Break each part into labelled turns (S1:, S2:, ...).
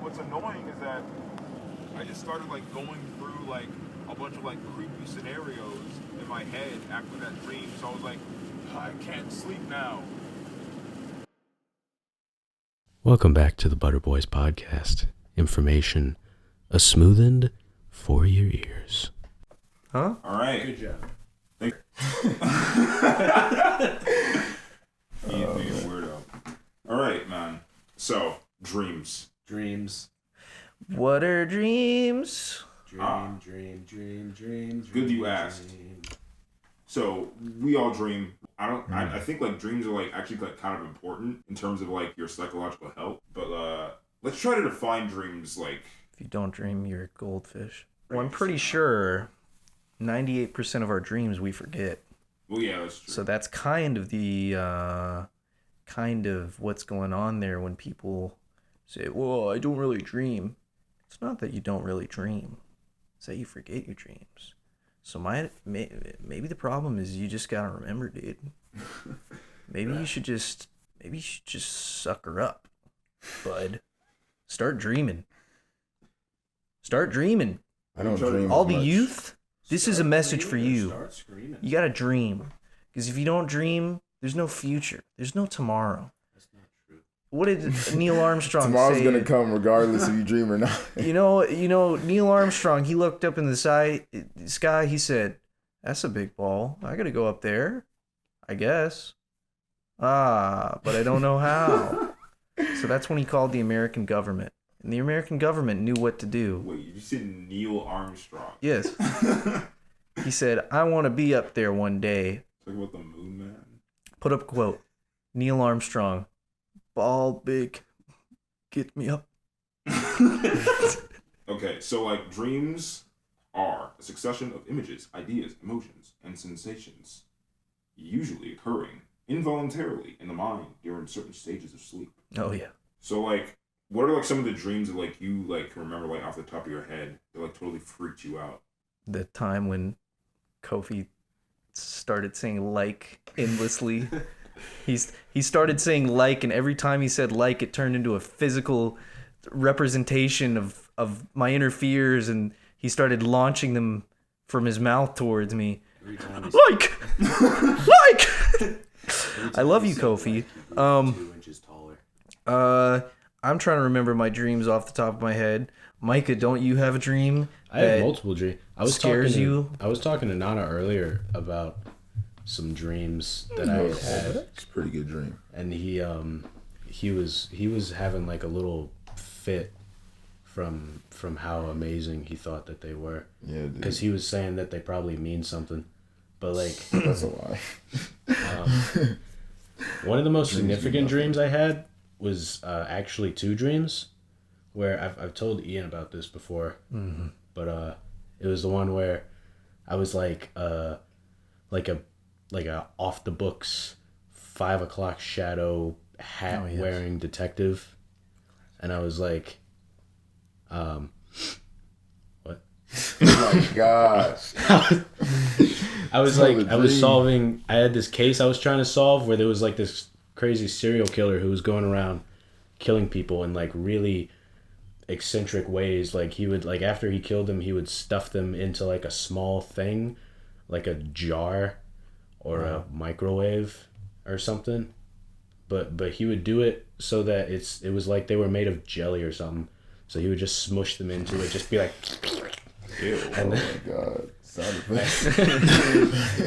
S1: what's annoying is that I just started like going through like a bunch of like creepy scenarios in my head after that dream. So I was like, I can't sleep now.
S2: Welcome back to the Butter Boys podcast. Information a smoothened for your ears.
S3: Huh?
S1: All right.
S3: Good job.
S1: He's being weirdo. All right, man. So, dreams.
S3: What are dreams?
S1: Dream. Good you asked. So, we all dream. I think like dreams are like actually like kind of important in terms of like your psychological health. But let's try to define dreams like.
S3: If you don't dream, you're a goldfish. Well, I'm pretty sure 98% of our dreams we forget.
S1: Well, yeah, that's true.
S3: So that's kind of the kind of what's going on there when people say, "Well, I don't really dream." It's not that you don't really dream; it's that you forget your dreams. So maybe the problem is you just gotta remember, dude. Maybe you should just sucker up, bud. Start dreaming.
S4: I don't dream.
S3: All the
S4: much.
S3: youth, this is a message for you. You gotta dream, because if you don't dream, there's no future. There's no tomorrow. That's not true. What did Neil Armstrong
S4: Tomorrow's
S3: say?
S4: gonna come regardless if you dream or not.
S3: You know, Neil Armstrong. He looked up in the sky. He said, "That's a big ball. I gotta go up there, I guess. But I don't know how." So that's when he called the American government. And the American government knew what to do.
S1: Wait, you just said Neil Armstrong?
S3: Yes. He said, "I want to be up there one day."
S1: Talk about the moon man.
S3: Put up a quote. Neil Armstrong, ball big, get me up.
S1: Okay, so like dreams are a succession of images, ideas, emotions, and sensations, usually occurring involuntarily in the mind during certain stages of sleep.
S3: Oh yeah.
S1: So like, what are like some of the dreams that like you like remember like off the top of your head that like totally freaked you out?
S3: The time when Kofi started saying like endlessly. He started saying like, and every time he said like, it turned into a physical representation of my inner fears, and he started launching them from his mouth towards me. Like! I love you, Kofi.
S2: 2 inches taller.
S3: I'm trying to remember my dreams off the top of my head. Micah, don't you have a dream?
S2: I have multiple dreams. I was talking to Nana earlier about some dreams that I had.
S4: It's a pretty good dream.
S2: And he was having like a little fit from how amazing he thought that they were.
S4: Yeah, dude.
S2: Because he was saying that they probably mean something. But like
S4: That's a lie.
S2: one of the most significant dreams I had was actually 2 dreams, where I've told Ian about this before, but it was the one where I was like a off the books 5 o'clock shadow hat wearing detective, and I was like, what?
S4: Oh my gosh.
S2: I had this case I was trying to solve where there was like this crazy serial killer who was going around killing people in like really eccentric ways. Like he would, like after he killed them, he would stuff them into like a small thing, like a jar or a microwave or something. But he would do it so that it was like they were made of jelly or something. So he would just smush them into it, just be like,
S1: Ew.
S4: Oh my god. Sound effects.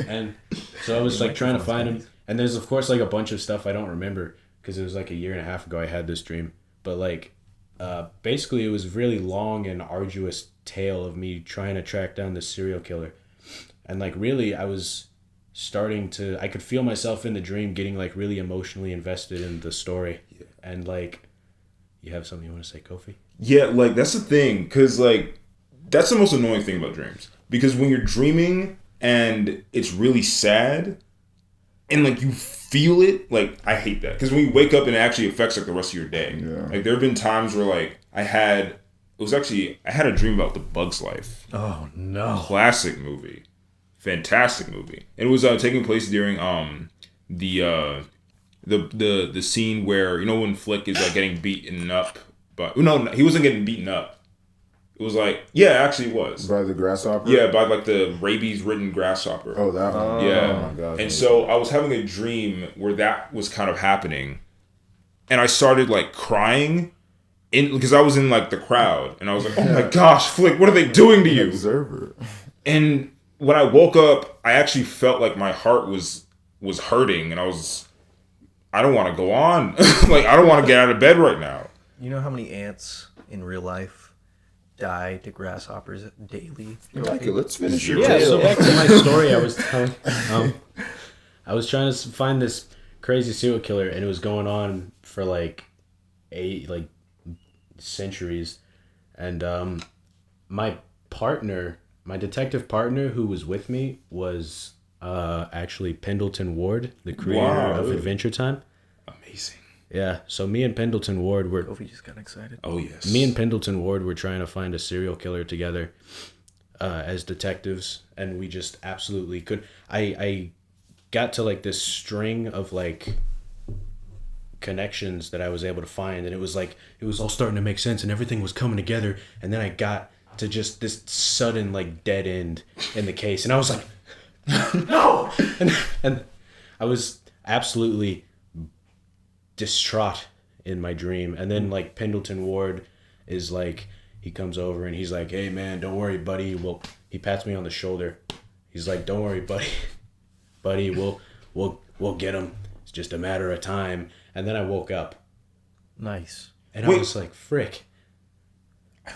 S2: and so I was like trying to find him. And there's of course like a bunch of stuff I don't remember because it was like a year and a half ago I had this dream. But like basically it was a really long and arduous tale of me trying to track down this serial killer. And like really I could feel myself in the dream getting like really emotionally invested in the story. Yeah. And like, you have something you want to say, Kofi?
S1: Yeah, like that's the thing, because like that's the most annoying thing about dreams. Because when you're dreaming and it's really sad and like you feel it, like I hate that. Because when you wake up and it actually affects like the rest of your day.
S4: Yeah.
S1: Like there have been times where like I had a dream about The Bug's Life.
S3: Oh no.
S1: Classic movie. Fantastic movie. And it was taking place during the scene where, you know, when Flick is like getting beaten up But no, he wasn't getting beaten up. It was like, yeah, actually it was.
S4: By the grasshopper?
S1: Yeah, by like the rabies-ridden grasshopper.
S4: Oh, that one.
S1: Yeah.
S4: Oh my God.
S1: And so I was having a dream where that was kind of happening. And I started like crying because I was in like the crowd. And I was like, oh my gosh, Flick, what are they doing to you?
S4: Observer.
S1: And when I woke up, I actually felt like my heart was hurting. And I don't want to go on. Like, I don't want to get out of bed right now.
S3: You know how many ants in real life die to grasshoppers daily?
S4: Michael, let's finish your
S2: Yeah,
S4: tale.
S2: so back to my story I was telling. I was trying to find this crazy serial killer, and it was going on for like centuries. And my detective partner who was with me was actually Pendleton Ward, the creator of Adventure Time.
S1: Amazing.
S2: Yeah, so me and Pendleton Ward were...
S3: Kofi just got excited.
S1: Oh, yes.
S2: Me and Pendleton Ward were trying to find a serial killer together as detectives, and we just absolutely could. I got to like this string of like connections that I was able to find, and it was all starting to make sense, and everything was coming together, and then I got to just this sudden like dead end in the case, and I was like, no! And I was absolutely distraught in my dream. And then like Pendleton Ward is like, he comes over and he's like, hey man, don't worry buddy, he pats me on the shoulder, he's like, don't worry buddy, we'll get him, it's just a matter of time. And then I woke up.
S3: Nice.
S2: And I was like, frick.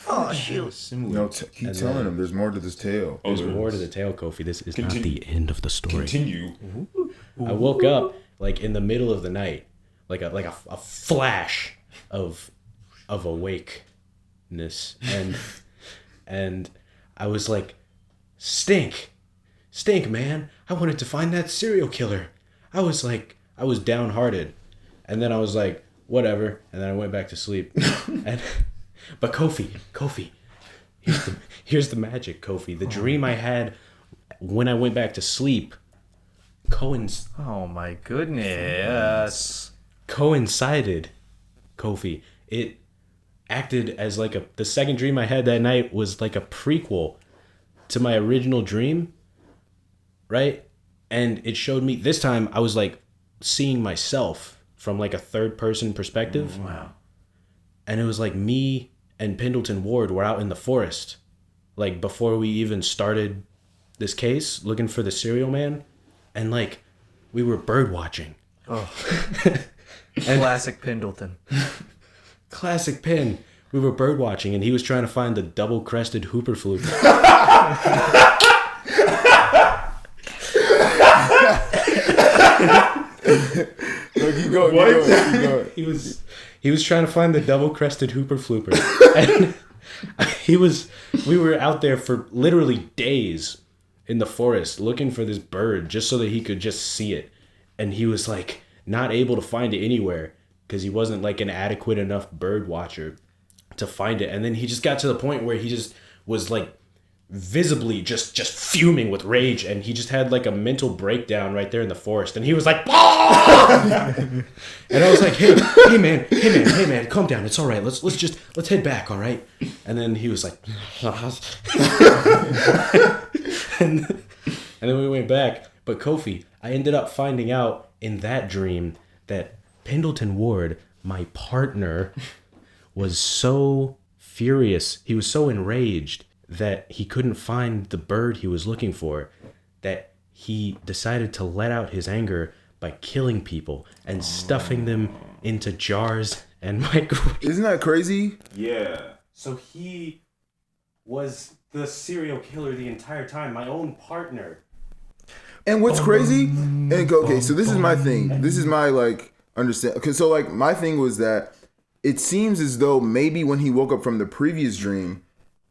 S3: Oh shoot.
S4: No, keep telling him there's more to this tale.
S2: There's more to the tale, Kofi. This is not the end of the story.
S1: Continue.
S2: I woke up like in the middle of the night, like a flash of awakeness, and I was like, stink man, I wanted to find that serial killer. I was downhearted, and then I was like, whatever, and then I went back to sleep. But Kofi, here's the magic, Kofi. The dream I had when I went back to sleep
S3: Oh my goodness.
S2: coincided, Kofi. It acted as like the second dream I had that night was like a prequel to my original dream, right? And it showed me, this time I was like seeing myself from like a third person perspective.
S3: Wow.
S2: And it was like me and Pendleton Ward were out in the forest, like before we even started this case, looking for the serial man. And like, we were bird watching.
S3: Oh. Classic Pendleton.
S2: Classic Penn. We were bird watching, and he was trying to find the double-crested hooper fluke.
S4: Keep going.
S2: He was trying to find the double-crested hooper flooper. And we were out there for literally days in the forest looking for this bird just so that he could just see it. And he was like not able to find it anywhere because he wasn't like an adequate enough bird watcher to find it. And then he just got to the point where he just was like visibly just fuming with rage, and he just had like a mental breakdown right there in the forest, and he was like, ah! And I was like, hey man, calm down, it's all right, let's head back, all right? And then he was like, and then we went back. But Kofi, I ended up finding out in that dream that Pendleton Ward, my partner, was so furious, he was so enraged that he couldn't find the bird he was looking for, that he decided to let out his anger by killing people and stuffing them into jars and microwaves.
S4: Isn't that crazy?
S1: Yeah.
S2: So he was the serial killer the entire time, my own partner.
S4: And what's crazy? And okay, so this is my thing. This is my like understand. Okay, so like my thing was that it seems as though maybe when he woke up from the previous dream,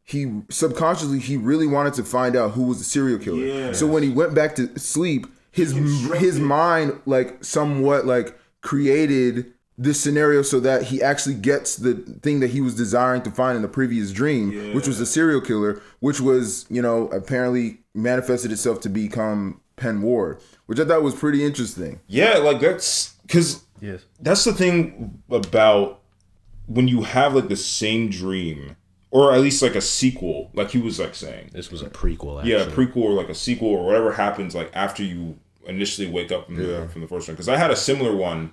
S4: he subconsciously really wanted to find out who was the serial killer. Yeah. So when he went back to sleep, his mind like somewhat like created this scenario so that he actually gets the thing that he was desiring to find in the previous dream, which was the serial killer, which was, you know, apparently manifested itself to become Penn Ward, which I thought was pretty interesting.
S1: Yeah, like that's because
S3: Yes.
S1: that's the thing about when you have like the same dream, or at least like a sequel, like he was like saying.
S2: This was a prequel, actually.
S1: Yeah, a prequel or like a sequel or whatever happens like after you initially wake up from the first one. Because I had a similar one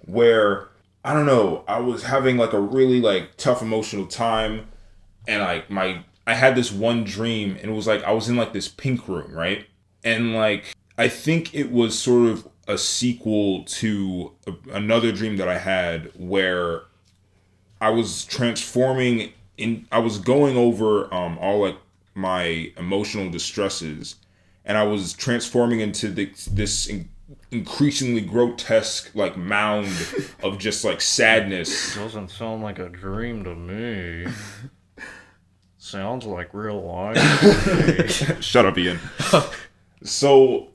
S1: where, I don't know, I was having like a really like tough emotional time, and like I had this one dream, and it was like I was in like this pink room, right? And like I think it was sort of a sequel to another dream that I had where I was transforming I was going over all like my emotional distresses, and I was transforming into this increasingly grotesque like mound of just like sadness.
S3: Doesn't sound like a dream to me. Sounds like real life.
S1: Shut up, Ian. So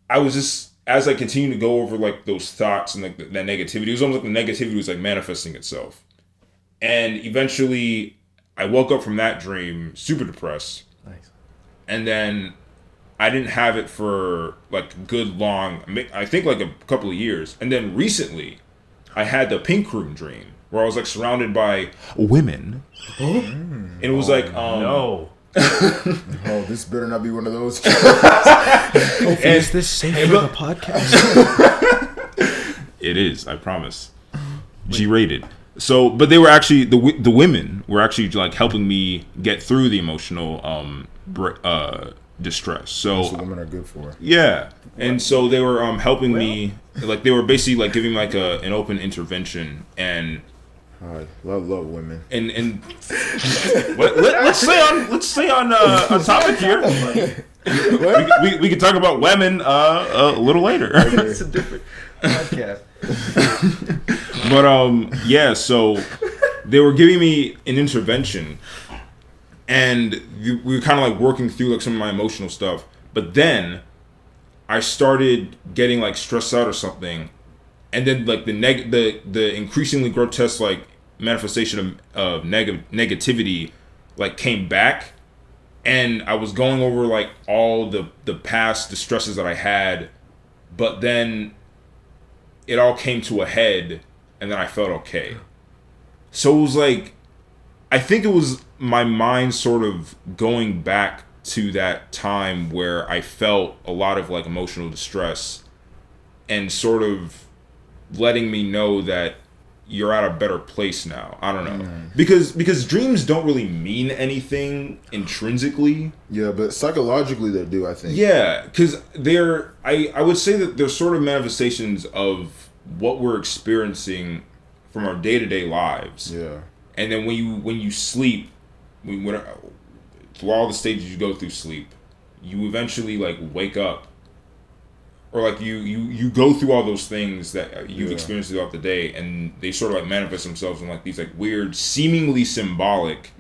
S1: I was just, as I continued to go over like those thoughts and like that negativity, it was almost like the negativity was like manifesting itself. And eventually I woke up from that dream super depressed.
S3: Nice.
S1: And then I didn't have it for like a good long, I think like a couple of years. And then recently I had the pink room dream where I was like surrounded by women. And it was like,
S3: no.
S4: Oh, this better not be one of those.
S2: Is this safe for the podcast?
S1: It is, I promise. G-rated. So, but they were actually, the women were actually like helping me get through the emotional distress. So
S4: That's what women are good for.
S1: Yeah. And so they were helping me, like they were basically like giving like an open intervention, and
S4: Love women.
S1: And let's stay on topic here. We can talk about women a little later.
S3: It's a different podcast.
S1: But yeah, so they were giving me an intervention, and we were kind of like working through like some of my emotional stuff. But then I started getting like stressed out or something, and then like the increasingly grotesque like manifestation of negativity like came back, and I was going over like all the past distresses that I had, but then it all came to a head, and then I felt okay. So it was like, I think it was my mind sort of going back to that time where I felt a lot of like emotional distress, and sort of letting me know that you're at a better place now. I don't know. Because dreams don't really mean anything intrinsically.
S4: Yeah, but psychologically they do, I think.
S1: Yeah, because I would say that they're sort of manifestations of what we're experiencing from our day-to-day lives.
S4: Yeah.
S1: And then when you sleep, through all the stages you go through sleep, you eventually like wake up, or like you go through all those things that you've experienced throughout the day, and they sort of like manifest themselves in like these like weird, seemingly symbolic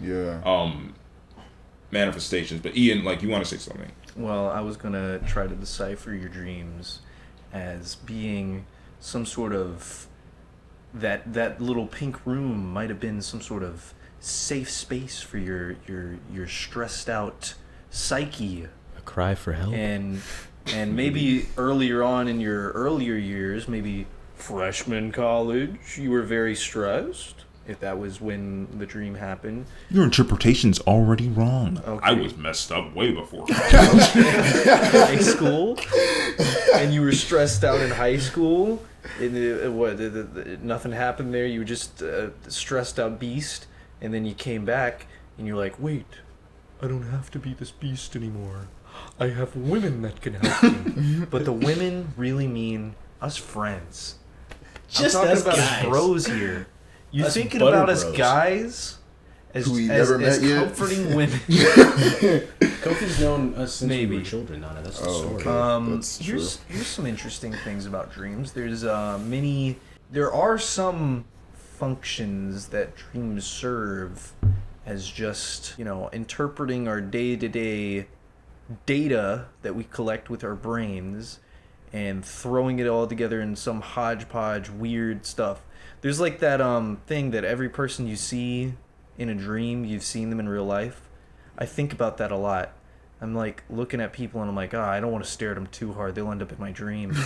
S1: manifestations. But Ian, like, you want to say something?
S3: Well, I was gonna try to decipher your dreams as being some sort of that little pink room might have been some sort of safe space for your stressed out psyche.
S2: A cry for help.
S3: And maybe earlier on in your earlier years, maybe freshman college, you were very stressed. If that was when the dream happened.
S1: Your interpretation's already wrong.
S3: Okay.
S1: I was messed up way before
S3: high school, and you were stressed out in high school. Nothing happened there. You were just a stressed out beast, and then you came back, and you're like, wait, I don't have to be this beast anymore. I have women that can help me. But the women really mean us friends.
S2: Just
S3: I'm talking
S2: as
S3: about
S2: guys.
S3: Us bros here. You
S2: Us
S3: thinking
S2: butter
S3: about us
S2: bros.
S3: guys as
S4: met yet?
S3: comforting women.
S2: Kofi's known us since we
S3: Maybe.
S2: were children, Nana. That's the
S4: Oh,
S2: story.
S4: okay. That's true.
S3: Here's some interesting things about dreams. There are some functions that dreams serve as just, interpreting our day-to-day data that we collect with our brains and throwing it all together in some hodgepodge weird stuff. There's like that thing that every person you see in a dream, you've seen them in real life. I think about that a lot. I'm like looking at people and I'm like, I don't want to stare at them too hard. They'll end up in my dream.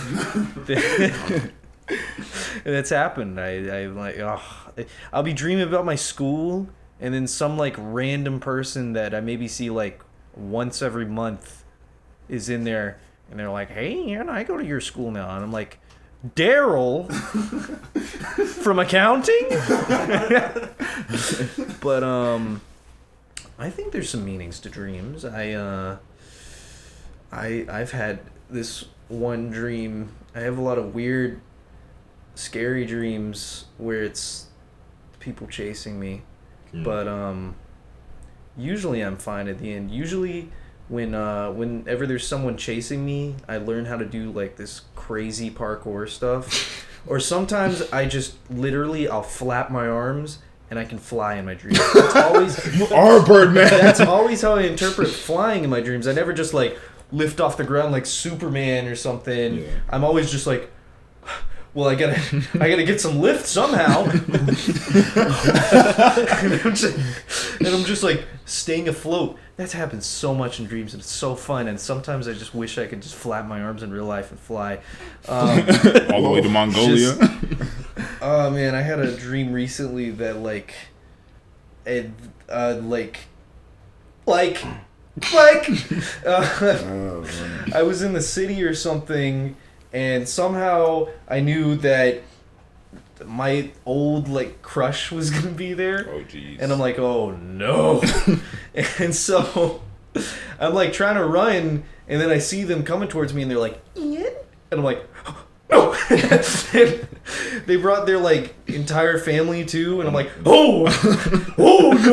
S3: That's happened. I'm like, oh, I'll be dreaming about my school, and then some like random person that I maybe see like once every month is in there, and they're like, hey, I go to your school now, and I'm like, Daryl from accounting. But I think there's some meanings to dreams. I've had this one dream. I have a lot of weird, scary dreams where it's people chasing me, but usually I'm fine at the end. Usually whenever there's someone chasing me, I learn how to do like this crazy parkour stuff, or sometimes I just literally I'll flap my arms and I can fly in my dreams. That's always
S1: You are a bird man.
S3: That's always how I interpret flying in my dreams. I never just like lift off the ground like Superman or something. Yeah. I'm always just like, well, I gotta get some lift somehow. and I'm just like staying afloat. That's happened so much in dreams, and it's so fun. And sometimes I just wish I could just flap my arms in real life and fly.
S1: All the way to Mongolia.
S3: Oh man, I had a dream recently that I was in the city or something, and somehow I knew that my old crush was gonna be there.
S1: Oh jeez.
S3: And I'm like, oh no. And so I'm like trying to run, and then I see them coming towards me, and they're like, Ian? And I'm like, no. And they brought their entire family too, and I'm like, oh no.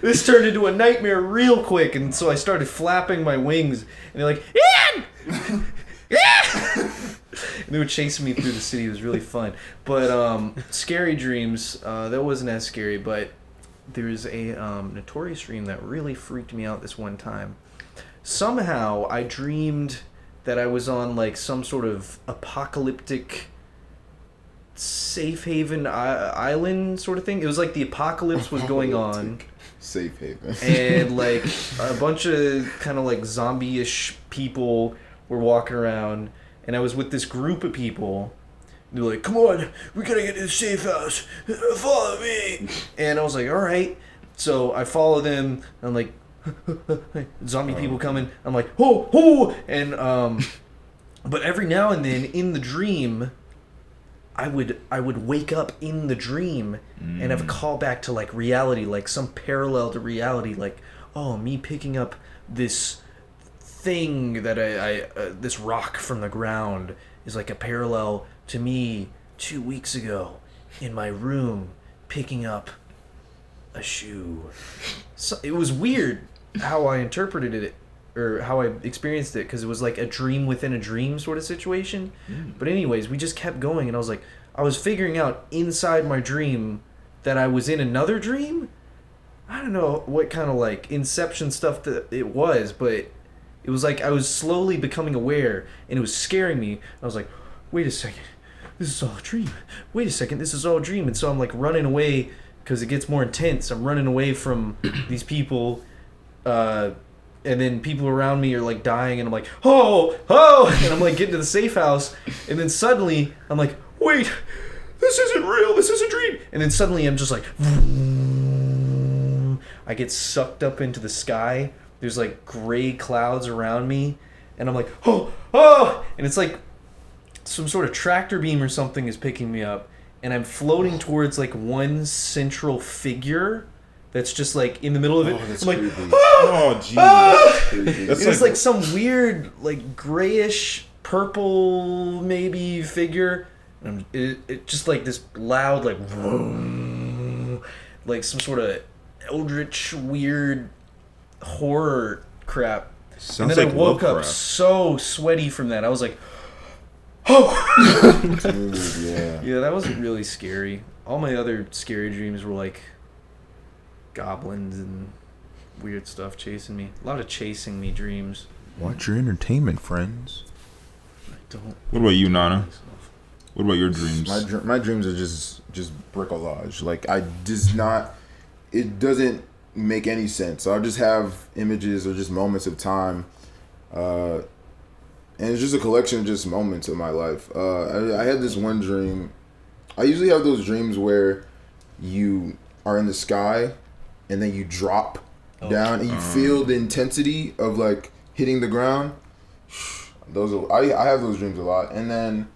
S3: This turned into a nightmare real quick, and so I started flapping my wings, and they're like, Ian! Yeah! And they were chasing me through the city. It was really fun. But scary dreams, that wasn't as scary, but there was a notorious dream that really freaked me out this one time. Somehow I dreamed that I was on some sort of apocalyptic safe haven island sort of thing. It was like the apocalypse was going on.
S4: Safe haven.
S3: And a bunch of kind of zombie-ish people were walking around, and I was with this group of people. They're like, come on, we gotta get to the safe house. Follow me. And I was like, all right. So I follow them. I'm like, zombie people coming. I'm like, oh. And but every now and then in the dream, I would wake up in the dream and have a callback to reality, some parallel to reality, me picking up this thing that I this rock from the ground is a parallel to me 2 weeks ago in my room picking up a shoe. So it was weird how I interpreted it, or how I experienced it, because it was like a dream within a dream sort of situation. But anyways, we just kept going, and I was figuring out inside my dream that I was in another dream. I don't know what kind of Inception stuff that it was, but it was I was slowly becoming aware, and it was scaring me. I was like, wait a second, this is all a dream. Wait a second, this is all a dream. And so I'm running away, because it gets more intense. I'm running away from these people, and then people around me are dying, and I'm like, oh, and I'm getting to the safe house, and then suddenly I'm like, wait, this isn't real, this is a dream. And then suddenly I'm just I get sucked up into the sky. There's gray clouds around me, and I'm like, oh, and it's some sort of tractor beam or something is picking me up, and I'm floating towards one central figure that's just in the middle of it.
S4: Oh, that's
S3: I'm
S4: creepy.
S3: oh
S4: jeez.
S3: That's it's some weird grayish purple maybe figure, and it just this loud some sort of eldritch weird horror crap.
S1: Sounds
S3: and then I woke up so sweaty from that. I was like, oh.
S4: Dude, yeah.
S3: Yeah, that wasn't really scary. All my other scary dreams were goblins and weird stuff chasing me. A lot of chasing me dreams.
S4: Watch your entertainment, friends.
S3: I don't.
S1: What about you, Nana? What about your dreams?
S4: My dreams are just bricolage. It doesn't make any sense. So I'll just have images or just moments of time. And it's just a collection of just moments of my life. I had this one dream. I usually have those dreams where you are in the sky and then you drop down and you feel the intensity of like hitting the ground. I have those dreams a lot. And then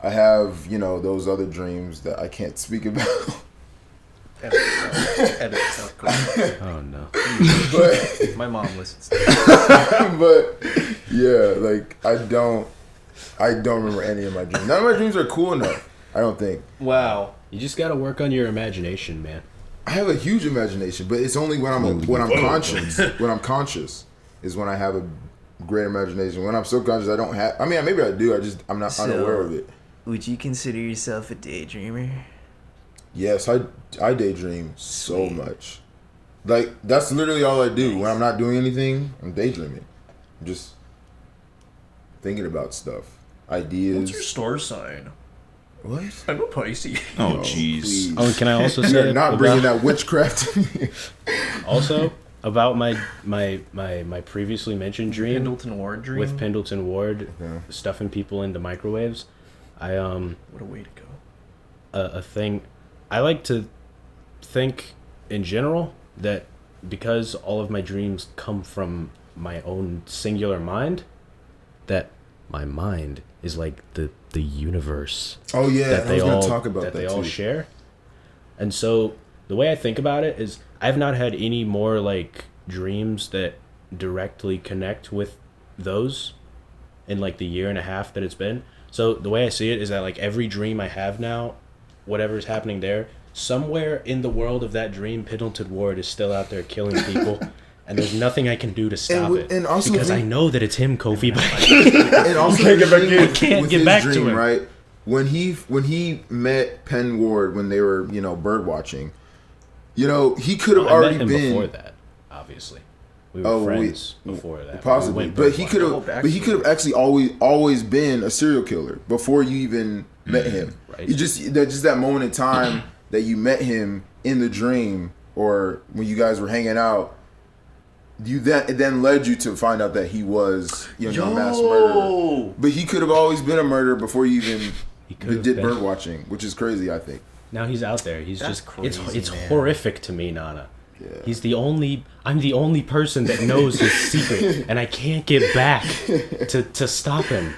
S4: I have, those other dreams that I can't speak about.
S3: Edit it out.
S2: Oh no.
S3: But my mom listens.
S4: But yeah, like I don't remember any of my dreams. None of my dreams are cool enough. I don't think.
S3: Wow.
S2: You just gotta work on your imagination, man.
S4: I have a huge imagination, but it's only when I'm conscious. When I'm conscious is when I have a great imagination. When I'm subconscious, I don't have. I mean, maybe I do. I'm not unaware of it.
S3: Would you consider yourself a daydreamer?
S4: Yes, I daydream so much. Like that's literally all I do. When I'm not doing anything, I'm daydreaming. I'm just thinking about stuff, ideas.
S3: What's your star sign?
S4: What?
S3: I'm a Pisces.
S1: Oh, jeez.
S2: Oh, and can I also say
S4: You're not bringing that witchcraft to me.
S2: Also about my previously mentioned dream,
S3: Pendleton Ward dream
S2: with Pendleton Ward, stuffing people into microwaves.
S3: What a way to go.
S2: A thing. I like to think in general that because all of my dreams come from my own singular mind, that my mind is like the universe.
S4: Oh yeah,
S2: that
S4: I was
S2: all
S4: gonna talk about that
S2: they
S4: too.
S2: all share. And so the way I think about it is I've not had any more like dreams that directly connect with those in like the year and a half that it's been. So the way I see it is that like every dream I have now, whatever's happening there, somewhere in the world of that dream, Pendleton Ward is still out there killing people. And there's nothing I can do to stop it.
S4: And also
S2: because I know that it's him, Kofi. But
S4: and also I
S2: can't get back to him.
S4: Right? When he met Penn Ward when they were, bird watching, he could have already
S2: met him
S4: been
S2: before that, obviously. We were friends before that.
S4: Possibly. But he could have actually always been a serial killer before you even met him.
S2: Right.
S4: You just that moment in time that you met him in the dream or when you guys were hanging out. It then led you to find out that he was, a mass murderer. But he could have always been a murderer before you even did bird watching, which is crazy, I think.
S2: Now he's out there. He's
S3: That's
S2: just
S3: crazy,
S2: it's
S3: man.
S2: horrific to me, Nana.
S4: Yeah.
S2: I'm the only person that knows his secret, and I can't get back to stop him.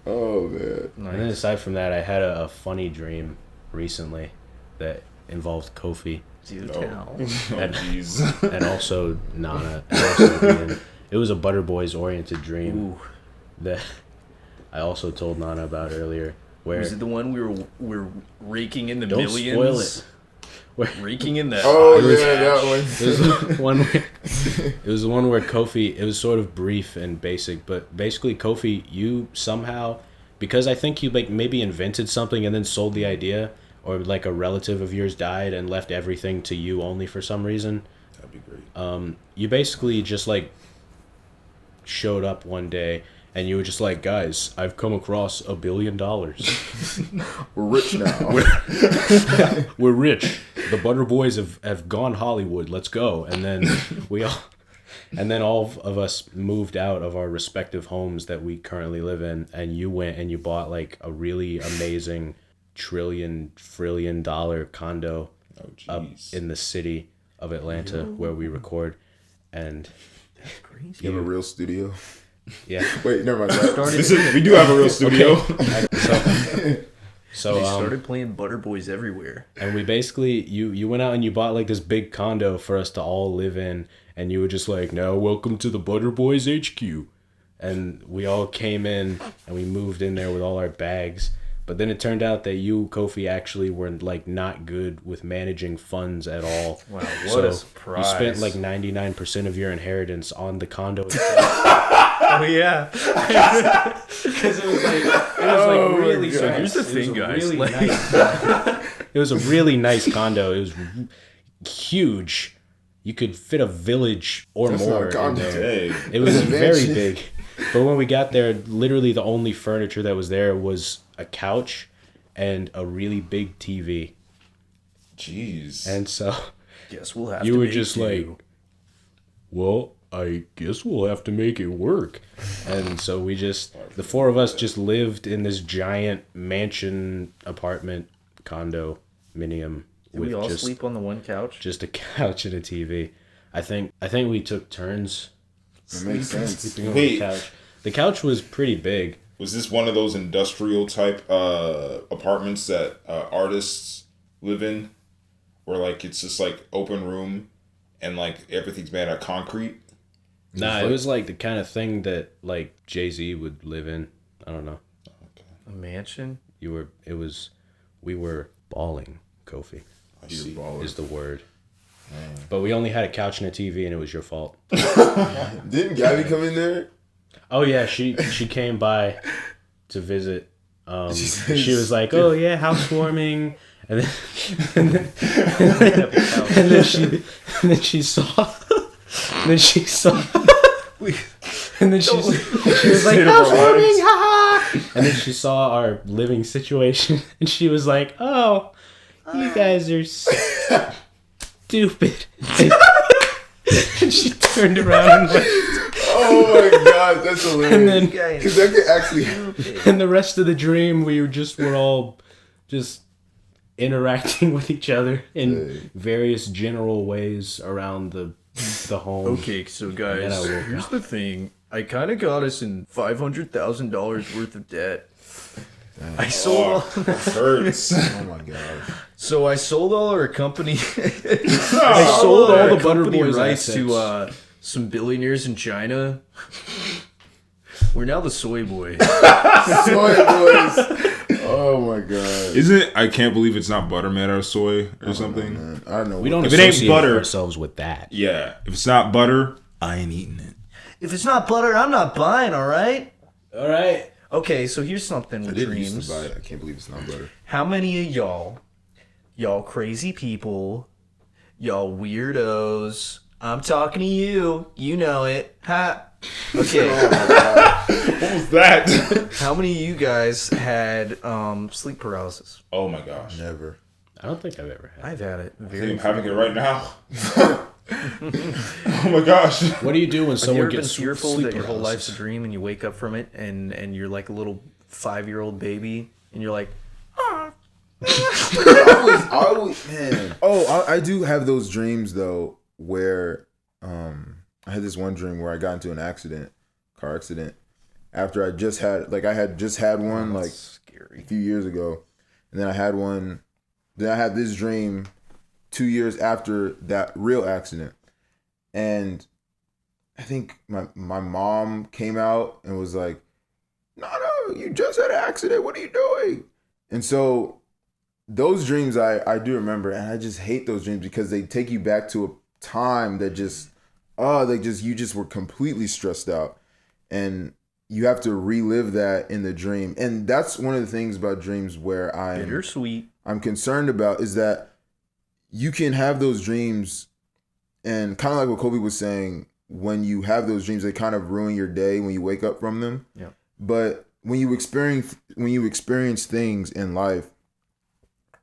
S4: Oh man.
S2: Nice. And then aside from that, I had a funny dream recently that involved Kofi.
S3: Do tell.
S1: Jeez.
S2: And also Nana. And also Ian. It was a Butter Boys oriented dream that I also told Nana about earlier. Where
S3: Was it the one we were raking in the
S2: don't
S3: millions?
S2: spoil it. Where
S3: Raking in the
S4: that one.
S2: It was the one where Kofi, it was sort of brief and basic, but basically Kofi, you somehow, because I think you like maybe invented something and then sold the idea, or like a relative of yours died and left everything to you only for some reason.
S1: That'd be great.
S2: You basically just like showed up one day and you were just like, guys, I've come across $1 billion.
S4: We're rich now.
S2: We're rich. The Butter Boys have gone Hollywood. Let's go. And then all of us moved out of our respective homes that we currently live in, and you went and you bought like a really amazing trillion dollar condo up in the city of Atlanta where we record. And
S3: That's crazy.
S4: You have a real studio.
S2: yeah.
S4: Wait, never mind.
S1: We do have a real studio.
S2: So
S3: They started playing Butter Boys everywhere.
S2: and we basically you went out and you bought like this big condo for us to all live in, and you were just like, now welcome to the Butter Boys HQ. And we all came in and we moved in there with all our bags. But then it turned out that you, Kofi, actually were like not good with managing funds at all.
S3: Wow, what a surprise.
S2: You spent like 99% of your inheritance on the condo itself.
S3: Oh yeah.
S2: Because it was like really
S3: So
S2: nice.
S3: here's the thing, guys.
S2: Really
S3: Like-
S2: nice. It was a really nice condo. It was huge. You could fit a village or
S4: That's
S2: more
S4: not a condo.
S2: in there.
S1: Hey.
S2: It was
S4: It's a
S2: very
S4: mansion.
S2: big. But when we got there, literally the only furniture that was there was a couch and a really big TV.
S1: Jeez.
S2: And so
S3: Guess we'll have
S2: you
S3: to
S2: were
S3: make
S2: just
S3: do.
S2: like, well, I guess we'll have to make it work. And so the four of us just lived in this giant mansion, apartment, condominium.
S3: Did we all sleep on the one couch?
S2: Just a couch and a TV. I think we took turns.
S4: That makes sense.
S2: Sleeping on the couch. The couch was pretty big.
S1: Was this one of those industrial type apartments that artists live in, where like it's just like open room, and like everything's made out of concrete?
S2: Nah, it was like the kind of thing that like Jay-Z would live in. I don't know.
S1: Okay.
S3: A mansion?
S2: We were balling, Kofi.
S1: I see.
S2: Is the word. But we only had a couch and a TV, and it was your fault.
S4: Didn't Gabby come in there?
S2: Oh yeah, she came by to visit. She was like, "Oh yeah, housewarming," and then she saw, and then she was like, "Housewarming, haha!" And then she saw our living situation, and she was like, "Oh, you guys are stupid." And she turned around and went.
S4: Oh my god, that's hilarious.
S2: And then,
S4: because that could actually.
S2: and the rest of the dream, we were all just interacting with each other in various general ways around the home.
S3: Okay, so guys, here's the thing. I kind of got us in $500,000 worth of debt. I sold.
S1: Hurts.
S4: Oh my god.
S3: So I sold all our company. I sold all the company
S2: Butterboy's
S3: rights
S2: assets.
S3: to some billionaires in China. We're now the soy boy.
S4: Soy boys. Oh my god.
S1: Isn't I can't believe it's not butter made out of soy or something.
S4: Man, I don't know.
S2: We don't
S1: If it ain't
S2: associate
S1: butter-
S2: ourselves with that.
S1: Yeah, if it's not butter, I ain't eating it.
S3: If it's not butter, I'm not buying. All right.
S2: All right.
S3: Okay, so here's something
S4: I
S3: with
S4: didn't used
S3: dreams.
S4: to buy it. I can't believe it's not butter.
S3: How many of y'all crazy people, y'all weirdos, I'm talking to you, you know it. Ha. Okay.
S1: What was that?
S3: How many of you guys had sleep paralysis?
S1: Oh my gosh.
S4: Never.
S2: I don't think I've ever had.
S3: I've had it.
S1: I think I'm having it right now. Oh my gosh.
S2: What do you do when
S3: Have you
S2: someone
S3: ever been
S2: gets
S3: fearful
S2: sleep
S3: that your whole life's
S2: paralysis?
S3: a dream and you wake up from it and you're like a little 5-year-old baby and you're like,
S4: I was man. Oh, I do have those dreams though, where I had this one dream where I got into an car accident, after I had just had one like
S3: scary.
S4: a few years ago, and then I had one. Then I had this dream 2 years after that real accident, and I think my mom came out and was like, "No, you just had an accident. What are you doing?" And so those dreams I do remember, and I just hate those dreams because they take you back to a time that you just were completely stressed out, and you have to relive that in the dream. And that's one of the things about dreams where
S3: Bittersweet.
S4: I'm concerned about, is that you can have those dreams, and kind of like what Kobe was saying, when you have those dreams, they kind of ruin your day when you wake up from them.
S3: Yeah.
S4: But when you experience things in life,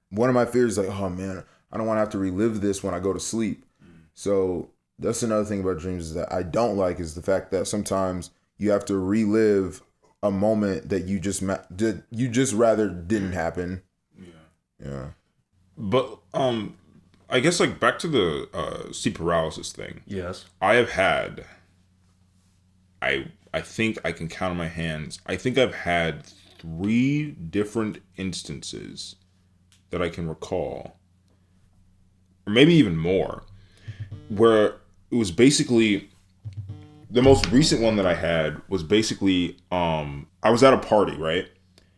S4: one of my fears is like, oh man, I don't want to have to relive this when I go to sleep. So that's another thing about dreams is that I don't like, is the fact that sometimes you have to relive a moment that you just rather didn't happen. Yeah.
S1: But I guess like back to the sleep paralysis thing.
S3: Yes.
S1: I have had. I think I can count on my hands. I think I've had 3 different instances that I can recall, or maybe even more, where it was basically, the most recent one that I had was basically I was at a party, right?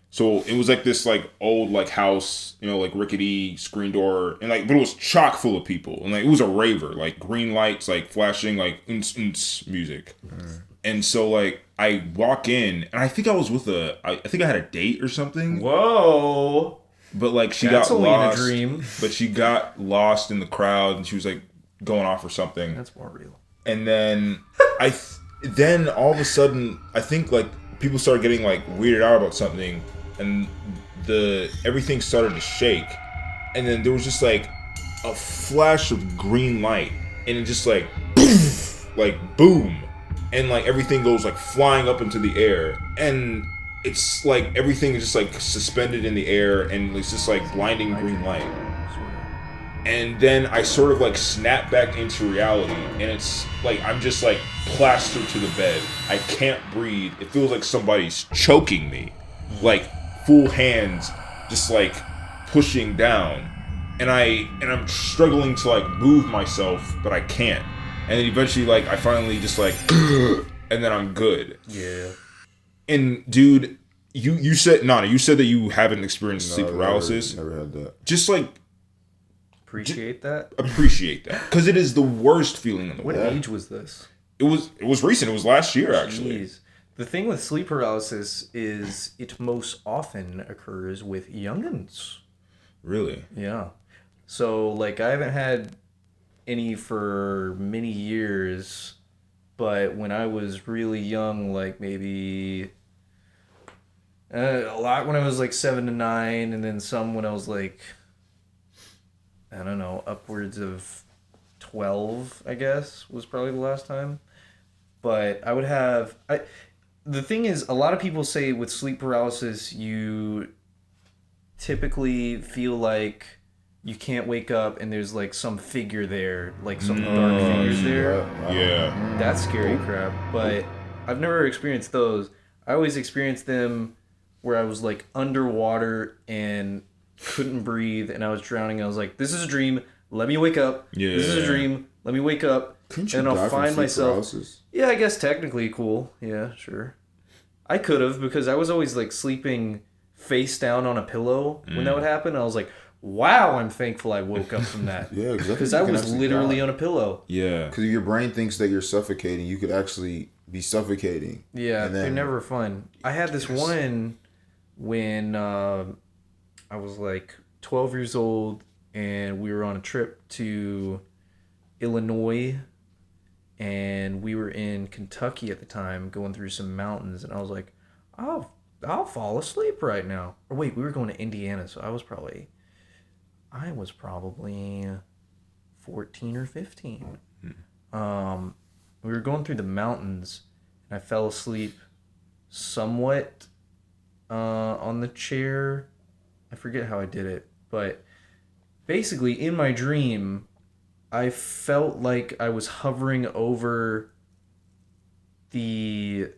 S1: So it was like this like old like house, like rickety screen door, and like, but it was chock full of people, and like it was a raver, like green lights like flashing, like music. And so like I walk in, and I think I was with I think I had a date or something.
S3: Whoa.
S1: But like she
S3: That's
S1: got
S3: only in a
S1: lost.
S3: dream.
S1: But she got lost in the crowd, and she was like going off or something.
S3: That's more real.
S1: And then then all of a sudden, I think like people started getting like weirded out about something, and everything started to shake, and then there was just like a flash of green light, and it just like like boom, and like everything goes like flying up into the air, and it's like everything is just like suspended in the air, and it's just like blinding green light. And then I sort of like snap back into reality, and it's like I'm just like plastered to the bed. I can't breathe. It feels like somebody's choking me, like full hands, just like pushing down, and I'm struggling to like move myself, but I can't. And then eventually, like I finally just like, and then I'm good.
S3: Yeah.
S1: And dude, you said Nana, you said that you haven't experienced sleep paralysis.
S4: Never had that.
S1: Just like.
S3: Appreciate that,
S1: because it is the worst feeling in the world.
S3: What age was this?
S1: It was recent. It was last year, actually.
S3: Jeez. The thing with sleep paralysis is it most often occurs with youngins.
S1: Really?
S3: Yeah. So, like, I haven't had any for many years, but when I was really young, like maybe a lot when I was like 7 to 9, and then some when I was like, I don't know, upwards of 12, I guess, was probably the last time. But I would have... the thing is, a lot of people say with sleep paralysis, you typically feel like you can't wake up and there's like some figure there, like some dark figures there.
S1: Yeah.
S3: That's scary crap. But I've never experienced those. I always experienced them where I was like underwater and couldn't breathe and I was drowning. I was like, this is a dream. Let me wake up.
S1: Yeah.
S3: This is a dream. Let me wake up.
S4: Couldn't you
S3: and
S4: die
S3: I'll
S4: from
S3: find
S4: sleep
S3: myself.
S4: paralysis?
S3: Yeah, I guess technically cool. Yeah, sure. I could have, because I was always like sleeping face down on a pillow when that would happen. I was like, wow, I'm thankful I woke up from that.
S4: Yeah, exactly.
S3: Because I was literally on a pillow.
S1: Yeah.
S4: Because your brain thinks that you're suffocating. You could actually be suffocating.
S3: Yeah,
S4: And then-
S3: they're never fun. I had this one when I was like 12 years old and we were on a trip to Illinois and we were in Kentucky at the time going through some mountains and I was like, I'll fall asleep right now. Or wait, we were going to Indiana, so I was probably 14 or 15. We were going through the mountains and I fell asleep somewhat on the chair. I forget how I did it, but basically in my dream, I felt like I was hovering over the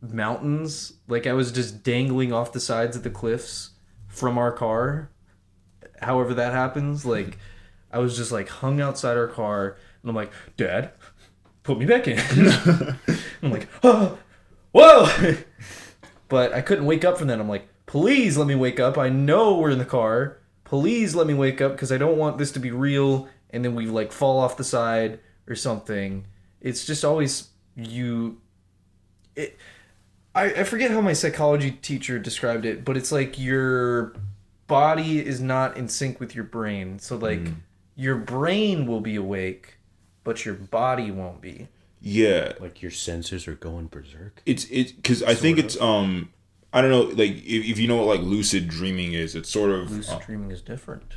S3: mountains. Like I was just dangling off the sides of the cliffs from our car. However that happens, like I was just like hung outside our car and I'm like, Dad, put me back in. I'm like, oh, whoa. But I couldn't wake up from that. I'm like, please let me wake up. I know we're in the car. Please let me wake up because I don't want this to be real. And then we like fall off the side or something. It's just always I forget how my psychology teacher described it, but it's like your body is not in sync with your brain. So like your brain will be awake, but your body won't be.
S1: Yeah.
S2: Like your senses are going berserk.
S1: It's because I think it's I don't know, like if you know what like lucid dreaming is, it's sort of
S3: Lucid dreaming is different.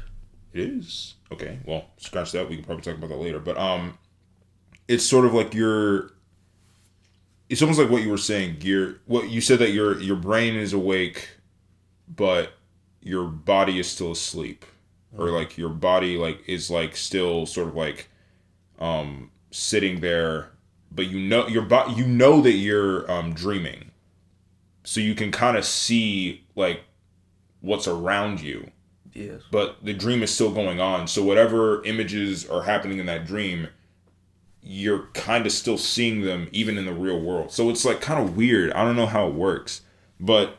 S1: It is? Okay, well, scratch that. We can probably talk about that later. But it's sort of like it's almost like what you were saying. What you said that your brain is awake, but your body is still asleep, or like your body like is like still sort of like sitting there, but you know that you're dreaming, so you can kind of see like what's around you.
S3: Yes.
S1: But the dream is still going on. So whatever images are happening in that dream, you're kind of still seeing them even in the real world. So it's like kind of weird. I don't know how it works. But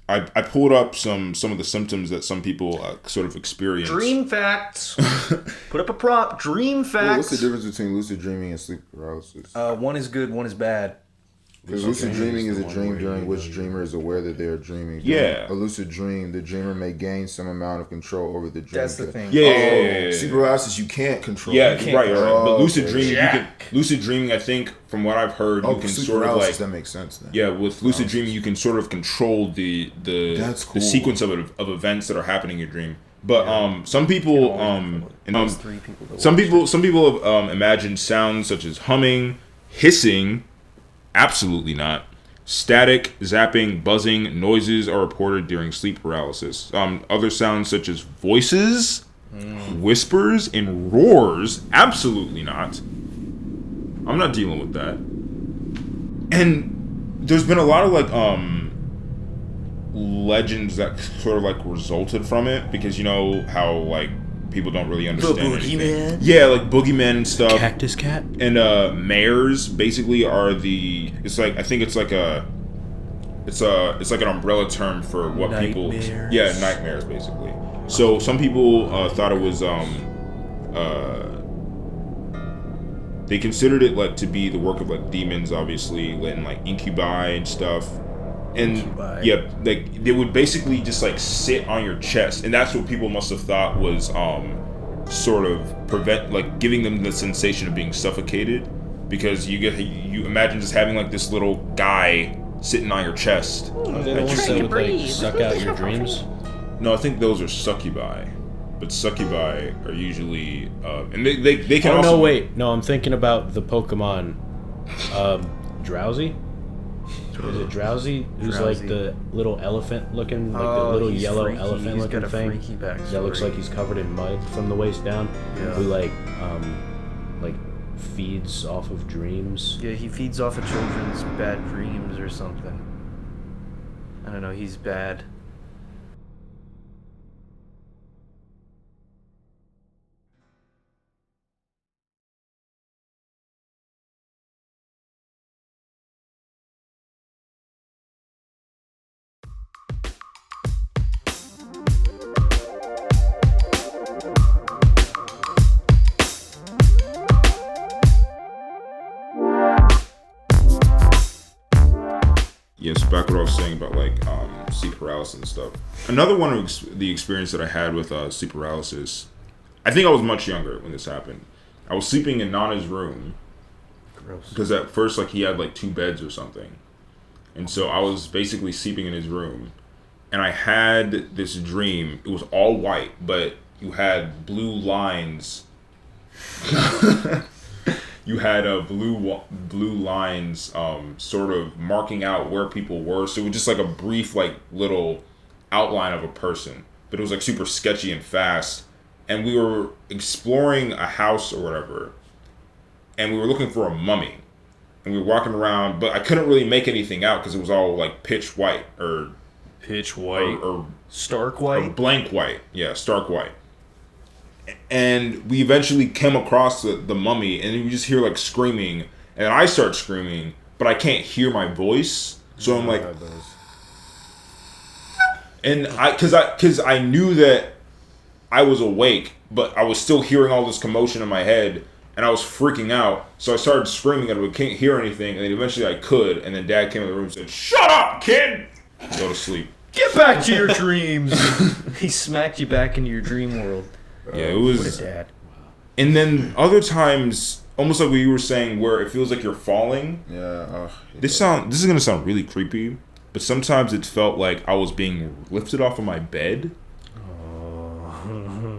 S1: I pulled up some of the symptoms that some people sort of experience.
S3: Dream facts. Put up a prop. Dream facts.
S4: Well, what's the difference between lucid dreaming and sleep paralysis?
S3: One is good, one is bad.
S4: Because lucid dreaming is a dream during which dreamer is aware that they are dreaming.
S1: Yeah.
S4: A lucid dream, the dreamer may gain some amount of control over the dream.
S3: That's the thing.
S1: Yeah.
S4: Sleep paralysis, you can't control.
S1: Yeah,
S4: You
S1: right. But lucid
S4: okay.
S1: dreaming, lucid dreaming, I think, from what I've heard, you can
S4: sleep
S1: sort of
S4: paralysis,
S1: like
S4: that makes sense then.
S1: Yeah, with lucid dreaming, you can sort of control the
S4: That's cool.
S1: the sequence of events that are happening in your dream. But some people And
S3: three people that
S1: some
S3: watched
S1: people have imagined sounds such as humming, hissing. Absolutely not. Static, zapping, buzzing, noises are reported during sleep paralysis. Other sounds such as voices, whispers, and roars. Absolutely not. I'm not dealing with that. And there's been a lot of like legends that sort of like resulted from it, because you know how like people don't really understand anything. Yeah, like boogeymen and stuff.
S2: Cactus cat.
S1: And mares basically are the. It's like, I think it's like a. It's like an umbrella term for what
S3: Nightmares.
S1: people. Yeah, nightmares basically. So some people thought it was they considered it like to be the work of like demons, obviously, and like incubi and stuff. And
S3: Incubi.
S1: yeah, like they would basically just like sit on your chest, and that's what people must have thought was sort of prevent, like giving them the sensation of being suffocated, because you imagine just having like this little guy sitting on your chest.
S2: Are they the ones that would like suck out your dreams?
S1: No, I think those are succubi, but succubi are usually and they can.
S2: Oh
S1: also,
S2: no, wait, no, I'm thinking about the Pokemon, Drowsy. Is it Drowsy? Who's
S3: Drowsy.
S2: like the little elephant looking, like the little
S3: he's
S2: yellow
S3: freaky.
S2: elephant
S3: He's
S2: looking
S3: got a
S2: thing
S3: freaky backstory.
S2: that looks like he's covered in mud from the waist down.
S3: Yeah.
S2: Who like feeds off of dreams.
S3: Yeah, he feeds off of children's bad dreams or something. I don't know, he's bad.
S1: Yes, back what I was saying about like sleep paralysis and stuff. Another one of the experience that I had with sleep paralysis, I think I was much younger when this happened. I was sleeping in Nana's room.
S3: Gross.
S1: Because at first, like, he had like 2 beds or something, and so I was basically sleeping in his room, and I had this dream. It was all white, but you had blue lines. You had blue lines, sort of marking out where people were. So it was just like a brief, like little outline of a person, but it was like super sketchy and fast. And we were exploring a house or whatever, and we were looking for a mummy, and we were walking around, but I couldn't really make anything out because it was all like pitch white or
S3: Stark
S1: or
S3: white.
S1: blank white. Yeah, stark white. And we eventually came across the mummy, and you just hear like screaming, and I start screaming, but I can't hear my voice, so I'm like, and because I knew that I was awake, but I was still hearing all this commotion in my head, and I was freaking out, so I started screaming and we can't hear anything, and then eventually I could, and then Dad came in the room and said, "Shut up, kid!" Go to sleep.
S3: Get back to your dreams. He smacked you back into your dream world.
S1: Yeah, it was.
S3: What a dad.
S1: And then other times, almost like what you were saying, where it feels like you're falling.
S4: Yeah.
S1: This is gonna sound really creepy, but sometimes it felt like I was being lifted off of my bed,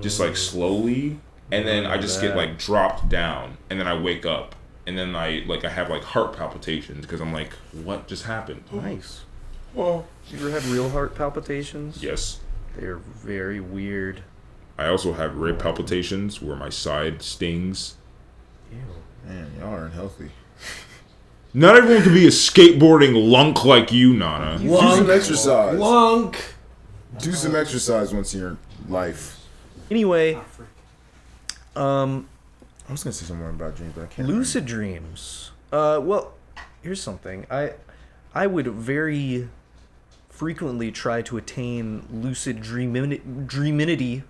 S1: just like slowly, and then I just get like dropped down, and then I wake up, and then I have like heart palpitations because I'm like, what just happened?
S3: Nice. Well, you ever had real heart palpitations?
S1: Yes.
S3: They're very weird.
S1: I also have rib palpitations where my side stings.
S3: Ew.
S4: Man, y'all aren't healthy.
S1: Not everyone can be a skateboarding lunk like you, Nana.
S4: Do some exercise.
S2: Lunk.
S4: Do some exercise once in your life.
S3: Anyway,
S4: I was gonna say something more about dreams, but I can't.
S3: lucid dreams. Well, here's something. I would very frequently try to attain lucid dreaminity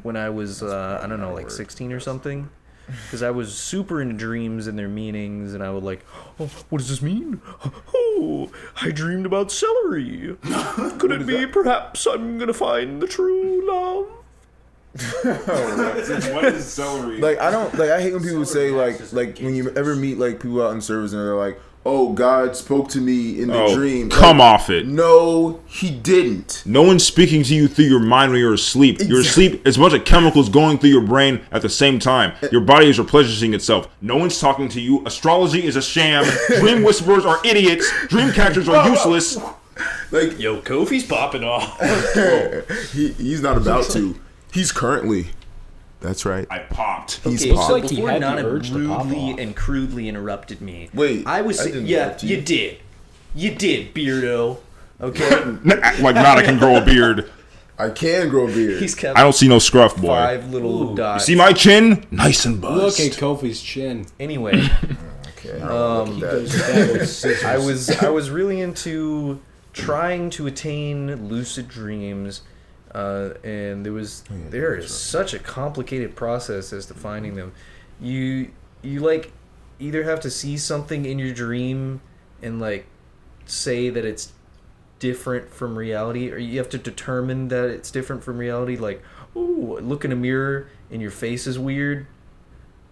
S3: when I was, I don't know, like 16 or something. Because I was super into dreams and their meanings, and I would like, oh, what does this mean? Oh, I dreamed about celery. Could it be perhaps I'm going to find the true love?
S1: What is celery?
S4: Like I hate when people say like when you ever meet like people out in service and they're like, oh, God spoke to me in the dream.
S1: Come off it.
S4: No, he didn't.
S1: No one's speaking to you through your mind when you're asleep. Exactly. You're asleep. It's a bunch of chemicals going through your brain at the same time. Your body is replenishing itself. No one's talking to you. Astrology is a sham. Dream whisperers are idiots. Dream catchers are useless.
S3: Like, yo, Kofi's popping off.
S4: He's not about to. He's currently. That's right.
S1: I popped.
S3: Okay, so like before Nana rudely and crudely interrupted me.
S4: Wait,
S3: I was yeah, you did, Beardo. Okay,
S1: like Nana can grow a beard.
S4: I can grow a beard.
S3: He's kept
S1: I don't see no scruff, boy.
S3: 5 little dots.
S1: You see my chin? Nice and buzzed.
S2: Look at Kofi's chin.
S3: Anyway,
S4: Okay.
S3: I was really into trying to attain lucid dreams. And there is such a complicated process as to finding them. You like either have to see something in your dream and like say that it's different from reality, or you have to determine that it's different from reality. Like, ooh, look in a mirror and your face is weird.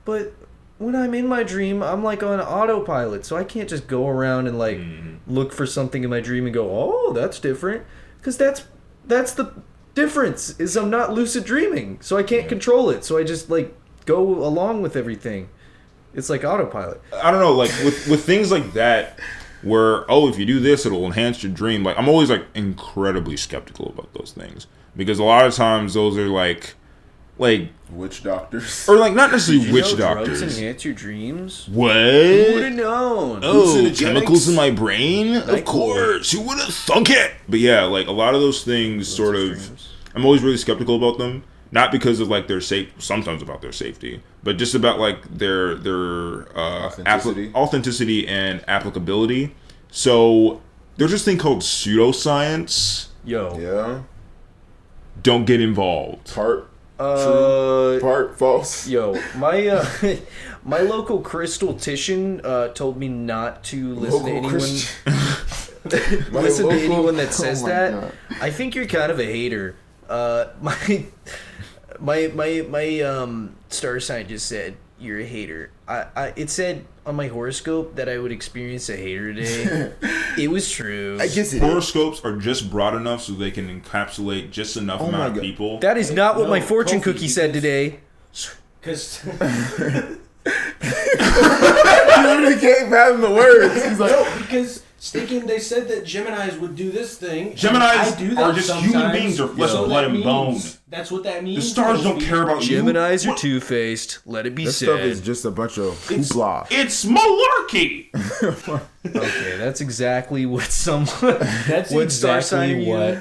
S3: But when I'm in my dream, I'm like on autopilot, so I can't just go around and like look for something in my dream and go, oh, that's different, because that's the difference is I'm not lucid dreaming, so I can't control it, so I just like go along with everything. It's like autopilot.
S1: I don't know, like with things like that where if you do this it'll enhance your dream, like I'm always like incredibly skeptical about those things, because a lot of times those are like
S4: witch doctors,
S1: or like not necessarily witch
S3: doctors.
S1: doctors.
S3: Drugs enhance your dreams.
S1: What?
S3: Who would have known?
S1: Oh, chemicals in my brain? Of course. Who would have thunk it? But yeah, like a lot of those things sort of, I'm always really skeptical about them. Not because of like their sometimes about their safety, but just about like their authenticity and applicability. So there's this thing called pseudoscience.
S4: Yeah.
S1: Don't get involved.
S4: Part true, part false.
S3: Yo, my my local crystaltician told me not to listen to anyone. Listen to anyone that says that. God. I think you're kind of a hater. My star sign just said you're a hater. It said on my horoscope that I would experience a hater today. It was true.
S4: I guess
S1: horoscopes are just broad enough so they can encapsulate just enough amount of people.
S3: That is not what my fortune cookie said today.
S2: Because
S4: he literally can't fathom the words. He's like,
S2: no, because thinking they said that Geminis would do this thing.
S1: Geminis are just human beings, or flesh and blood and bone.
S2: That's what that means.
S1: The stars don't care about you.
S3: Geminis are two-faced. Let it be said.
S4: That stuff is just a bunch of hoopla.
S1: It's malarkey.
S3: Okay, that's exactly what someone.
S2: That's
S3: what
S2: exactly
S3: star sign
S2: what.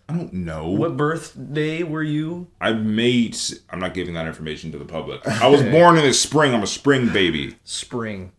S1: I don't know.
S3: What birthday were you?
S1: I'm not giving that information to the public. I was born in the spring. I'm a spring baby.
S3: Spring.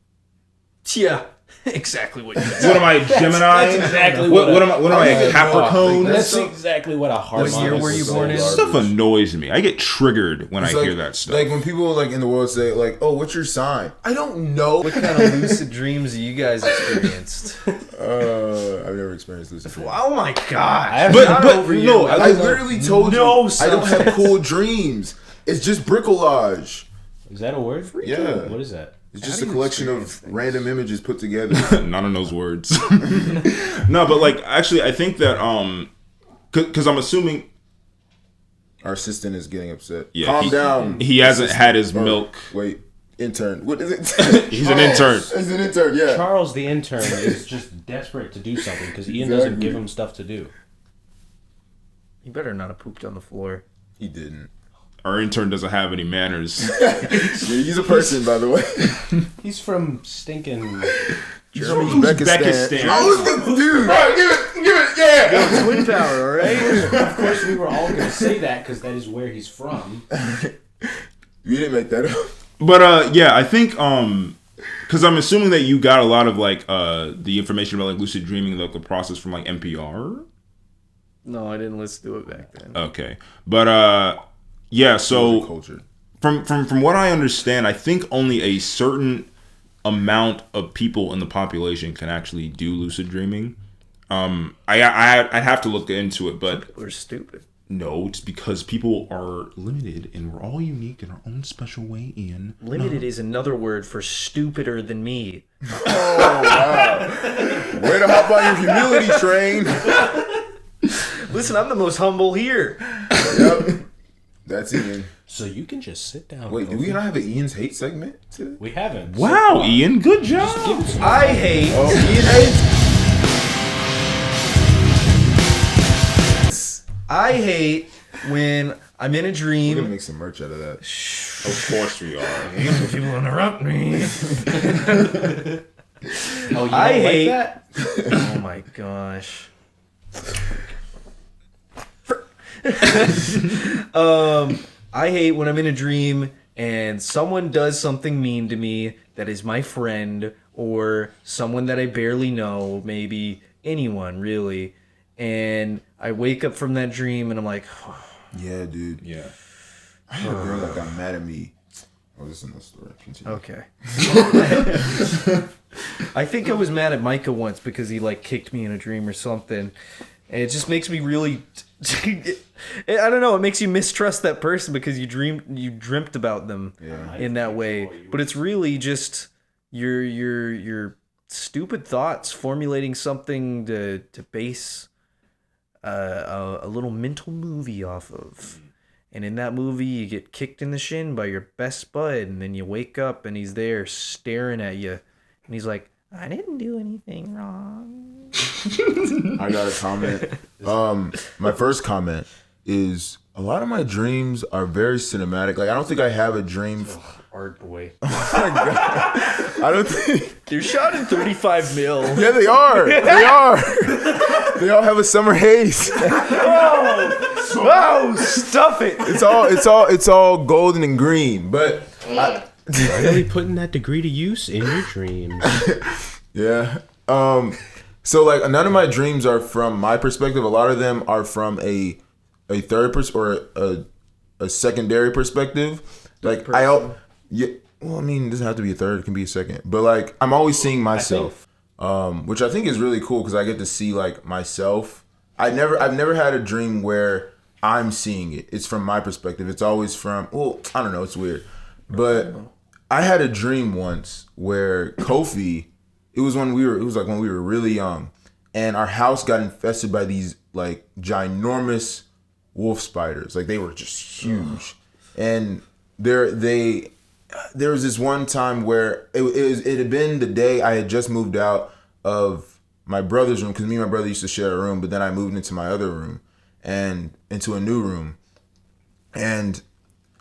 S3: Yeah. Exactly what you said.
S1: What am I, Gemini? That's exactly what am I, a Capricorn?
S2: That's exactly what a heart.
S3: What year were you born in?
S1: Stuff annoys me. I get triggered when I hear that stuff.
S4: Like when people like in the world say like, "Oh, what's your sign?" I don't know.
S3: What kind of lucid dreams have you guys experienced?
S4: I've never experienced lucid dreams.
S3: Oh my god!
S1: But no,
S4: I literally told you I don't have cool dreams. It's just bricolage.
S2: Is that a word?
S4: Yeah.
S2: What is that?
S4: It's just a collection of random images put together.
S1: None of those words. No, but like actually, I think that because I'm assuming
S4: our assistant is getting upset.
S1: Yeah,
S4: Calm down.
S1: He hasn't had his milk.
S4: Wait, intern. What is it?
S1: He's an intern.
S4: He's an intern. Yeah.
S2: Charles, the intern, is just desperate to do something because Ian doesn't give him stuff to do.
S3: He better not have pooped on the floor.
S4: He didn't.
S1: Our intern doesn't have any manners.
S4: He's a person, by the way.
S2: He's from stinking
S1: Uzbekistan.
S4: Dude, right, give it, yeah.
S3: Twin power, all right?
S2: Of course, we were all going to say that because that is where he's from.
S4: You didn't make that up.
S1: But yeah, I think because I'm assuming that you got a lot of like the information about like lucid dreaming, like the process from like NPR.
S3: No, I didn't listen to it back then.
S1: Okay, but yeah, so from what I understand, I think only a certain amount of people in the population can actually do lucid dreaming. I have to look into it, but
S3: people are stupid.
S1: No, it's because people are limited and we're all unique in our own special way, Ian.
S3: Limited is another word for stupider than me.
S4: Oh, wow. Way to hop on your humility train.
S3: Listen, I'm the most humble here.
S4: Yep. That's Ian.
S2: So you can just sit down.
S4: Wait, do we not have an Ian's hate segment today?
S2: We haven't.
S1: Wow, Ian, good job.
S3: I hate...
S4: Oh, Ian hates...
S3: I hate when I'm in a
S4: We're
S3: dream.
S4: gonna make some merch out of that.
S1: Of course we are.
S3: People interrupt me.
S2: Oh, you
S3: I
S2: don't
S3: hate
S2: like that?
S3: Oh my gosh. I hate when I'm in a dream and someone does something mean to me that is my friend or someone that I barely know, maybe anyone really, and I wake up from that dream and I'm like,
S4: Yeah, dude.
S1: Yeah.
S4: I had a girl that got mad at me. Oh, this is another story. Continue.
S3: okay. I think I was mad at Micah once because he like kicked me in a dream or something. And it just makes me really I don't know, it makes you mistrust that person because you dreamt about them in that way. But it's really just your stupid thoughts formulating something to base a little mental movie off of. And in that movie, you get kicked in the shin by your best bud, and then you wake up and he's there staring at you. And he's like, I didn't do anything wrong.
S4: I got a comment. My first comment is a lot of my dreams are very cinematic. Like, I don't think I have a dream.
S2: Art boy.
S4: Oh my God. I don't think.
S3: They're shot in 35 mil.
S4: Yeah, they are. They are. They all have a summer haze.
S3: Whoa, stuff it.
S4: It's all golden and green. But
S2: Really putting that degree to use in your dreams.
S4: yeah. So like none of my dreams are from my perspective. A lot of them are from a third or a secondary perspective. Like yeah. Well, I mean, it doesn't have to be a third. It can be a second. But like I'm always seeing myself, which I think is really cool because I get to see like myself. I've never had a dream where I'm seeing it. It's from my perspective. It's always from. Well, I don't know. It's weird, but I had a dream once where Kofi. It was when we were really young, and our house got infested by these like ginormous wolf spiders. Like they were just huge, and there was this one time where it had been the day I had just moved out of my brother's room because me and my brother used to share a room, but then I moved into my other room and into a new room, and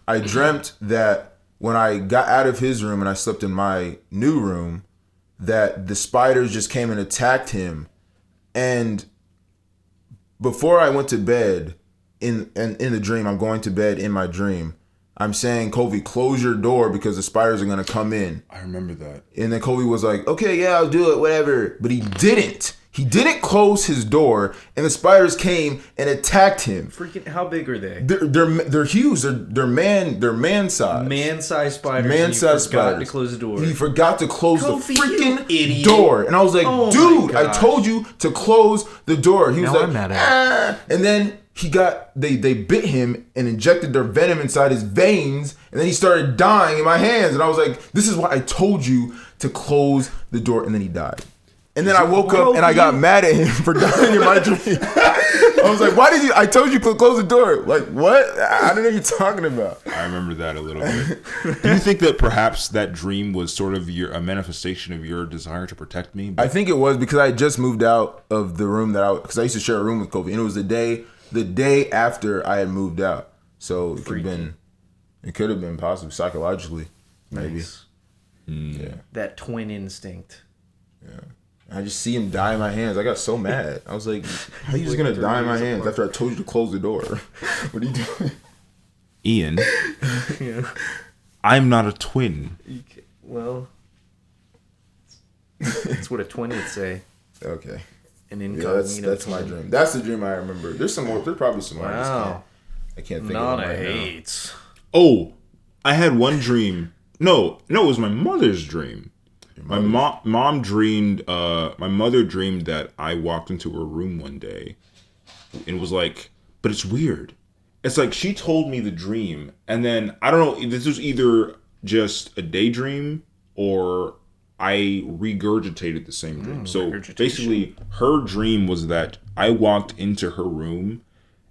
S4: I dreamt that when I got out of his room and I slept in my new room, that the spiders just came and attacked him. And before I went to bed, in the dream, I'm going to bed in my dream, I'm saying, Kobe, close your door because the spiders are going to come in.
S1: I remember that.
S4: And then Kobe was like, okay, yeah, I'll do it, whatever. But he didn't. He didn't close his door, and the spiders came and attacked him.
S3: Freaking, how big are they?
S4: They're huge. They're man size.
S3: Man-sized spiders.
S4: Man-sized
S3: Forgot
S4: spiders.
S3: to close the door.
S4: He forgot to close
S3: Kofi,
S4: the freaking
S3: you idiot.
S4: door, and I was like,
S3: Oh my
S4: dude, I
S3: gosh.
S4: told you to close the door. He was
S3: Now
S4: like,
S3: I'm mad at
S4: ah. And then they bit him and injected their venom inside his veins, and then he started dying in my hands, and I was like, this is why I told you to close the door, and then he died. And then I woke up and I got mad at him for dying in my dream. I was like, why did you? I told you to close the door. Like, what? I don't know what you're talking about.
S1: I remember that a little bit. Do you think that perhaps that dream was sort of a manifestation of your desire to protect me?
S4: I think it was because I had just moved out of the room because I used to share a room with Kobe, and it was the day after I had moved out. So it could have been possible psychologically, maybe.
S3: Nice.
S4: Yeah.
S3: That twin instinct.
S4: Yeah. I just see him die in my hands. I got so mad. I was like, how are you just going to die in my hands after I told you to close the door? What are you doing?
S1: Ian,
S3: Yeah.
S1: I'm not a twin.
S3: Well, that's what a twin would say.
S4: Okay.
S3: An
S4: Yeah,
S3: incognito
S4: that's my
S3: twin.
S4: dream. That's the dream I remember. There's some more. There's probably some more.
S3: Wow.
S4: I can't think
S3: Not
S4: of them
S3: a
S4: right now.
S3: hates.
S1: Oh, I had one dream. No, it was my mother's dream. My mom dreamed. My mother dreamed that I walked into her room one day, and it was like but it's weird. It's like she told me the dream, and then I don't know. This was either just a daydream or I regurgitated the same dream. So basically, her dream was that I walked into her room,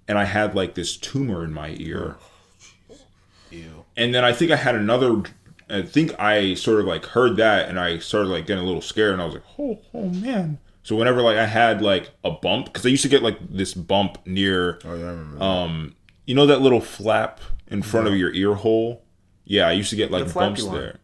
S1: and I had like this tumor in my ear.
S2: Ew.
S1: And then I think I had another. I think I sort of like heard that, and I started like getting a little scared, and I was like, oh man. So whenever like I had like a bump, because I used to get like this bump near.
S4: Oh yeah, I remember. That.
S1: You know that little flap in front of your ear hole? Yeah, I used to get like bumps there.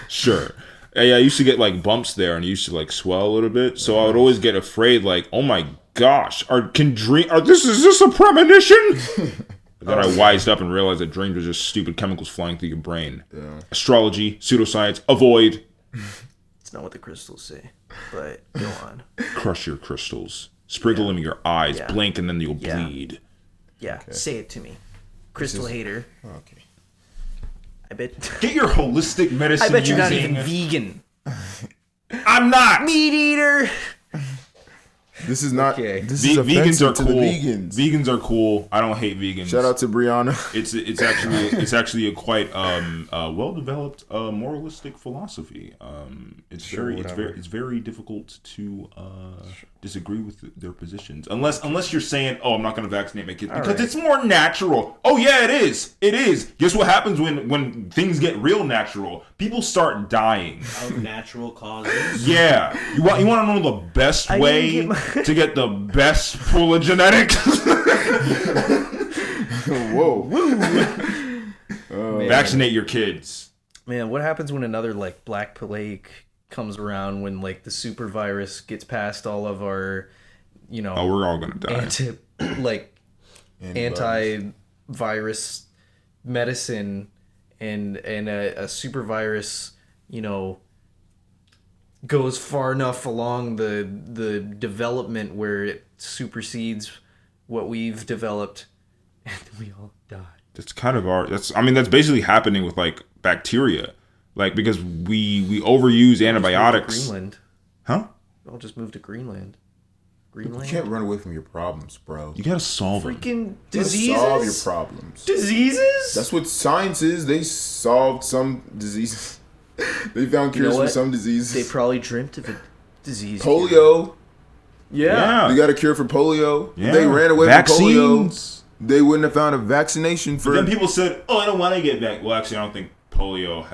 S1: Sure. Yeah, I used to get like bumps there, and it used to like swell a little bit. So I would always get afraid, like, oh my gosh, is this a premonition? But then I wised up and realized that dreams were just stupid chemicals flying through your brain. Yeah. Astrology, pseudoscience, avoid.
S3: It's not what the crystals say, but go on.
S1: Crush your crystals. Sprinkle them in your eyes. Yeah. Blink and then you'll bleed.
S3: Yeah, okay. Say it to me. Crystal hater.
S4: Okay.
S3: I bet.
S1: Get your holistic medicine.
S3: I bet you're not even vegan.
S1: I'm not.
S3: Meat eater.
S4: This is not.
S3: Okay.
S4: This is
S1: vegans are cool.
S4: Vegans.
S1: Vegans are cool. I don't hate vegans.
S4: Shout out to Brianna.
S1: It's actually a quite well developed moralistic philosophy. It's very difficult to disagree with their positions unless you're saying, oh, I'm not going to vaccinate my kids because it's more natural. Oh yeah, it is. It is. Guess what happens when things get real natural? People start dying
S2: of natural causes.
S1: Yeah, you want to know the best way to get the best pool of genetics?
S4: Whoa.
S1: Vaccinate your kids.
S3: Man, what happens when another like Black Plague comes around, when like the super virus gets past all of our, we're
S1: all gonna die.
S3: Anti-virus medicine and a super virus, goes far enough along the development where it supersedes what we've developed, and we all die.
S1: That's kind of that's basically happening with like bacteria, like because we overuse antibiotics.
S3: Greenland,
S1: huh?
S3: I'll just move to Greenland.
S4: You can't run away from your problems, bro.
S1: You gotta solve them.
S3: Freaking diseases.
S4: Solve your problems.
S3: Diseases.
S4: That's what science is. They solved some diseases. They found cures for some diseases.
S3: They probably dreamt of a disease.
S4: Polio.
S3: Yeah.
S4: They got a cure for polio.
S1: Yeah.
S4: They ran away from polio. They wouldn't have found a vaccination for.
S1: But then people said, "Oh, I don't want to get back." Well, actually, I don't think polio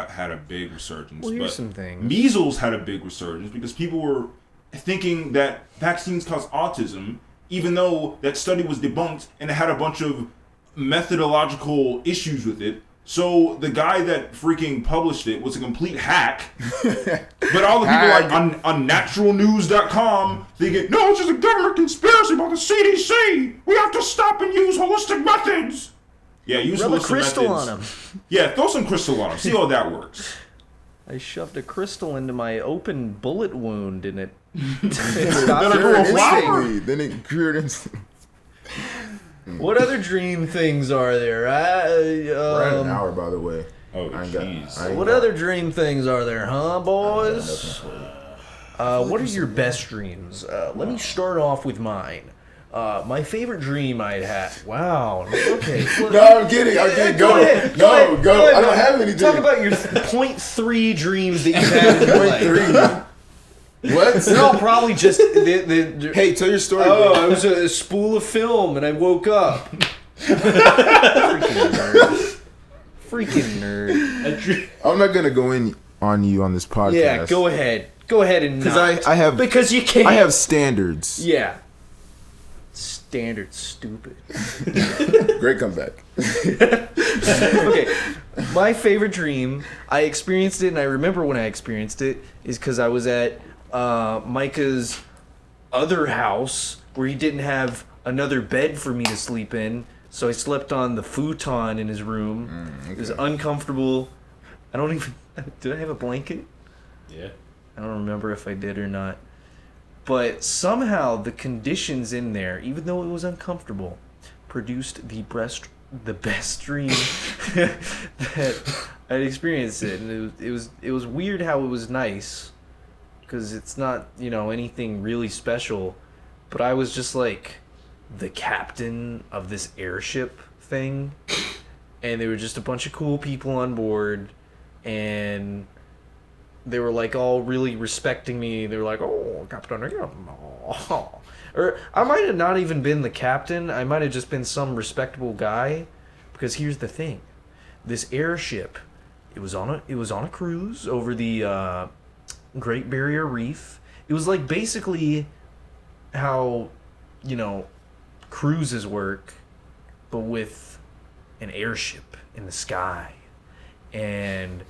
S1: had a big resurgence.
S3: Well, here's
S1: but
S3: some things.
S1: Measles had a big resurgence because people were thinking that vaccines cause autism, even though that study was debunked and it had a bunch of methodological issues with it. So the guy that freaking published it was a complete hack. But all the people like on naturalnews.com thinking, no, it's just a government conspiracy about the CDC. We have to stop and use holistic methods. Yeah, use
S3: Rub
S1: holistic
S3: a crystal
S1: methods.
S3: on him.
S1: Yeah, throw some crystal on him. See how that works.
S3: I shoved a crystal into my open bullet wound and it
S4: stopped it. Then it cured him.
S3: What other dream things are there?
S4: We're at an hour, by the way.
S1: Oh, jeez.
S3: What other dream things are there, huh, boys? What are your best dreams? Let me start off with mine. My favorite dream I'd had. Wow. Okay.
S4: No, I'm kidding. Go ahead. Go. I don't have any dreams.
S3: Talk about your 0.3 dreams that you've had in your life.
S4: What?
S3: No, probably just
S4: Hey, tell your story.
S3: Oh, it was a spool of film, and I woke up. Freaking nerd.
S4: I'm not gonna go in on you on this podcast.
S3: Yeah, go ahead. Go ahead and
S4: because I have
S3: because you can't.
S4: I have standards.
S3: Yeah. Standard stupid.
S4: Great comeback.
S3: Okay, my favorite dream, I experienced it, and I remember when I experienced it, is because I was at Micah's other house where he didn't have another bed for me to sleep in, so I slept on the futon in his room. Okay. It was uncomfortable. Did I have a blanket?
S2: Yeah. I
S3: don't remember if I did or not. But somehow the conditions in there, even though it was uncomfortable, produced the best dream that I'd experienced it. And it was weird how it was nice, because it's not anything really special, but I was just like the captain of this airship thing, and they were just a bunch of cool people on board, and they were like all really respecting me. They were like, "Oh, Captain," or I might have not even been the captain. I might have just been some respectable guy, because here's the thing: this airship, it was on a cruise over the Great Barrier Reef. It was like basically how, cruises work, but with an airship in the sky. And